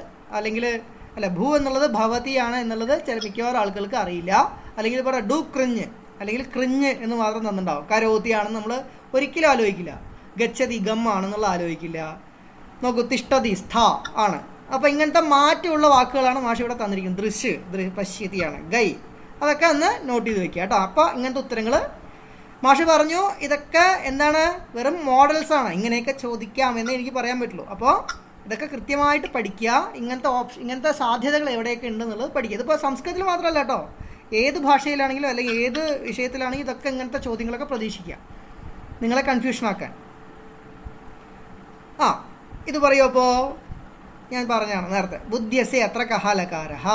ഭൂ എന്നുള്ളത് ഭവതിയാണ് എന്നുള്ളത് മിക്കവാറും ആളുകൾക്ക് അറിയില്ല. അല്ലെങ്കിൽ ഇപ്പോൾ ഡു ക്രിഞ്ഞ് അല്ലെങ്കിൽ ക്രിഞ്ഞ് എന്ന് മാത്രം തന്നിട്ടുണ്ടാവും. കരോത്തിയാണെന്ന് നമ്മൾ ഒരിക്കലും ആലോചിക്കില്ല. ഗച്ഛതി ഗം ആണെന്നുള്ള ആലോചിക്കില്ല. നോക്കൂ, തിഷ്ടതി സ്ഥ ആണ്. അപ്പോൾ ഇങ്ങനത്തെ മാറ്റമുള്ള വാക്കുകളാണ് മാഷ് ഇവിടെ തന്നിരിക്കുന്നത്. പശ്യതിയാണ്. ഗൈ. അതൊക്കെ ഒന്ന് നോട്ട് ചെയ്ത് വെക്കുക കേട്ടോ. അപ്പോൾ ഇങ്ങനത്തെ ഉത്തരങ്ങൾ മാഷ് പറഞ്ഞു. ഇതൊക്കെ എന്താണ്? വെറും മോഡൽസാണ്. ഇങ്ങനെയൊക്കെ ചോദിക്കാമെന്ന് എനിക്ക് പറയാൻ പറ്റുള്ളൂ. അപ്പോൾ ഇതൊക്കെ കൃത്യമായിട്ട് പഠിക്കുക. ഇങ്ങനത്തെ സാധ്യതകൾ എവിടെയൊക്കെ ഉണ്ടെന്നുള്ളത് പഠിക്കുക. ഇതിപ്പോൾ സംസ്കൃതത്തിൽ മാത്രമല്ല കേട്ടോ, ഏത് ഭാഷയിലാണെങ്കിലും അല്ലെങ്കിൽ ഏത് വിഷയത്തിലാണെങ്കിലും ഇതൊക്കെ ഇങ്ങനത്തെ ചോദ്യങ്ങളൊക്കെ പ്രതീക്ഷിക്കുക, നിങ്ങളെ കൺഫ്യൂഷനാക്കാൻ. ഇത് പറയൂ. അപ്പോൾ ഞാൻ പറഞ്ഞാണ് നേരത്തെ. ബുദ്ധ്യസെ അത്ര കഹാലകാരഹ.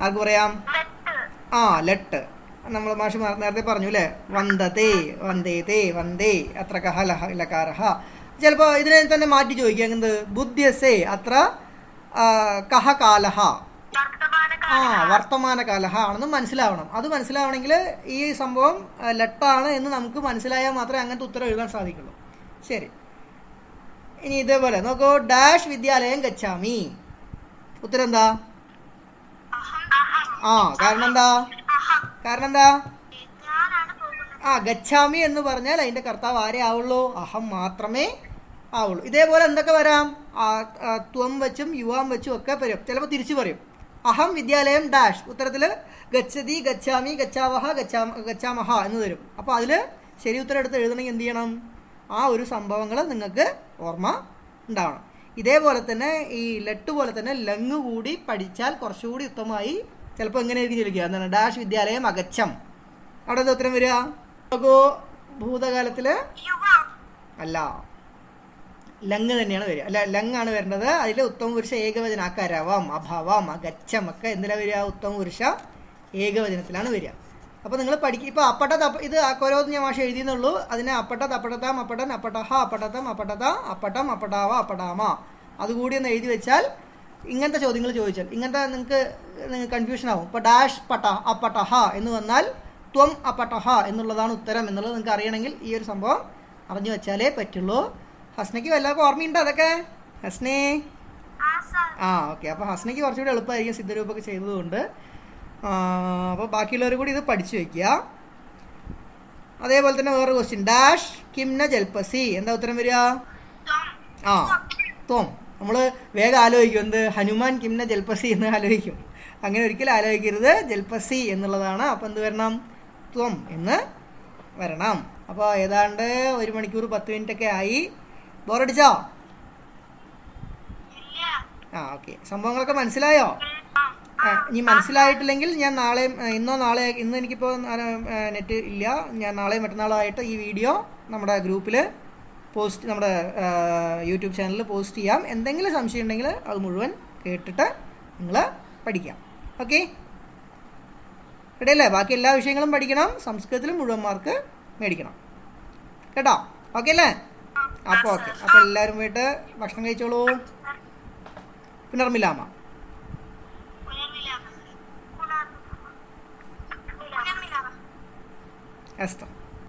ആർക്ക് പറയാം? ലട്ട്. നമ്മൾ മാഷ് നേരത്തെ പറഞ്ഞു അല്ലേ? വന്ദതേ വന്ദേതേ വന്ദേ അത്ര കഹലകാരഹ. ചിലപ്പോൾ ഇതിനെ തന്നെ മാറ്റി ചോദിക്കുക. എന്ത്? ബുദ്ധ്യസേ അത്ര കഹകാലഹ. വർത്തമാനകാലഹ ആണെന്ന് മനസ്സിലാവണം. അത് മനസ്സിലാവണമെങ്കിൽ ഈ സംഭവം ലട്ടാണ് എന്ന് നമുക്ക് മനസ്സിലായാൽ മാത്രമേ അങ്ങനത്തെ ഉത്തരം എഴുതാൻ സാധിക്കുള്ളൂ. ശരി, ഇനി ഇതേപോലെ നോക്കൂ. ഡാഷ് വിദ്യാലയം ഗച്ഛാമി. ഉത്തരം എന്താ? കാരണം എന്താ? ഗച്ഛാമി എന്ന് പറഞ്ഞാൽ അതിൻ്റെ കർത്താവ് ആരേ ആവുള്ളൂ? അഹം മാത്രമേ ആവുള്ളൂ. ഇതേപോലെ എന്തൊക്കെ വരാം? ത്വം വെച്ചും യുവാം വെച്ചും ഒക്കെ വരും. ചിലപ്പോൾ തിരിച്ചു പറയും. അഹം വിദ്യാലയം ഡാഷ്. ഉത്തരത്തിൽ ഗച്ഛതി ഗച്ഛാമി ഗച്ഛാവഹ ഗച്ഛാമഹ എന്ന് തരും. അപ്പോൾ അതിൽ ശരി ഉത്തരം എടുത്ത് എഴുതണമെങ്കിൽ എന്ത് ചെയ്യണം? ആ ഒരു സംഭവങ്ങൾ നിങ്ങൾക്ക് ഓർമ്മ ഉണ്ടാവണം. ഇതേപോലെ തന്നെ ഈ ലെട്ട് പോലെ തന്നെ ലങ് കൂടി പഠിച്ചാൽ കുറച്ചുകൂടി ഉത്തമമായി. ചിലപ്പോൾ എങ്ങനെ ആയിരിക്കും ചോദിക്കുക? എന്താണ്? ഡാഷ് വിദ്യാലയം അകച്ചം അവിടെ എന്താ ഉത്തരം വരിക? നോക്കൂ, ഭൂതകാലത്തില് അല്ല, ലങ് തന്നെയാണ് വരിക. അല്ല, ലങ്ങാണ് വരേണ്ടത്. അതിൽ ഉത്തമ പുരുഷ ഏകവചന അകരവം അഭവം അഗച്ഛം ഒക്കെ എന്തിനാ വരിക? ഉത്തമ പുരുഷ ഏകവചനത്തിലാണ് വരിക. അപ്പോൾ നിങ്ങൾ പഠിക്കുക. ഇപ്പോൾ അപ്പട്ട ഇത് ആക്കോരോന്ന് ഞാൻ മാഷ് എഴുതിയെന്നുള്ളൂ. അതിനെ അപ്പട്ട തപ്പട്ടത്താം അപ്പട്ടൻ അപ്പട്ടഹ അപ്പട്ടത്തം അപ്പട്ടത അപ്പട്ടം അപ്പട്ടാവ അപ്പടാമ അതുകൂടി ഒന്ന് എഴുതി വെച്ചാൽ ഇങ്ങനത്തെ ചോദ്യങ്ങൾ ചോദിച്ചാൽ ഇങ്ങനത്തെ നിങ്ങൾക്ക് കൺഫ്യൂഷൻ ആവും. ഇപ്പോൾ ഡാഷ് പട്ട അപ്പട്ടഹ എന്ന് വന്നാൽ ത്വം അപ്പട്ടഹ എന്നുള്ളതാണ് ഉത്തരം എന്നുള്ളത് നിങ്ങൾക്ക് അറിയണമെങ്കിൽ ഈ ഒരു സംഭവം അറിഞ്ഞു വെച്ചാലേ പറ്റുള്ളൂ. ഹസ്നയ്ക്ക് വല്ലവർക്കും ഓർമ്മയുണ്ടോ അതൊക്കെ? ഹസ്നേ ഓക്കെ. അപ്പോൾ ഹസ്നയ്ക്ക് കുറച്ചുകൂടി എളുപ്പമായിരിക്കും സിദ്ധരൂപമൊക്കെ ചെയ്തതുകൊണ്ട്. അപ്പോൾ ബാക്കിയുള്ളവർ കൂടി ഇത് പഠിച്ചു വയ്ക്കുക. അതേപോലെ തന്നെ വേറൊരു ക്വസ്റ്റ്യൻ, ഡാഷ് കിംന ജൽപസി, എന്താ ഉത്തരം വരിക? ത്വം. നമ്മൾ വേഗം ആലോചിക്കും, എന്ത് ഹനുമാൻ കിംന ജൽപസി എന്ന് ആലോചിക്കും. അങ്ങനെ ഒരിക്കലും ആലോചിക്കരുത്, ജൽപസി എന്നുള്ളതാണ്. അപ്പോൾ എന്ത് വരണം? ത്വം എന്ന് വരണം. അപ്പോൾ ഏതാണ്ട് 1 മണിക്കൂർ 10 മിനിറ്റൊക്കെ ആയി. ബോറടിച്ചോ? ഓക്കെ. സംഭവങ്ങളൊക്കെ മനസ്സിലായോ? ഇനി മനസ്സിലായിട്ടില്ലെങ്കിൽ ഞാൻ നാളെ ഇന്ന് എനിക്കിപ്പോൾ നെറ്റ് ഇല്ല, ഞാൻ നാളെയും മറ്റന്നാളായിട്ട് ഈ വീഡിയോ നമ്മുടെ ഗ്രൂപ്പിൽ നമ്മുടെ യൂട്യൂബ് ചാനലിൽ പോസ്റ്റ് ചെയ്യാം. എന്തെങ്കിലും സംശയം ഉണ്ടെങ്കിൽ അത് മുഴുവൻ കേട്ടിട്ട് നിങ്ങൾ പഠിക്കാം. ഓക്കെ, റെഡിയല്ലേ? ബാക്കി എല്ലാ വിഷയങ്ങളും പഠിക്കണം, സംസ്കൃതത്തിലും മുഴുവൻ മാർക്ക് മേടിക്കണം കേട്ടോ. ഓക്കെ അല്ലേ? അപ്പോൾ ഓക്കെ. അപ്പോൾ എല്ലാവരും പോയിട്ട് ഭക്ഷണം കഴിച്ചോളൂ. പുനർമിലാമ. Esto.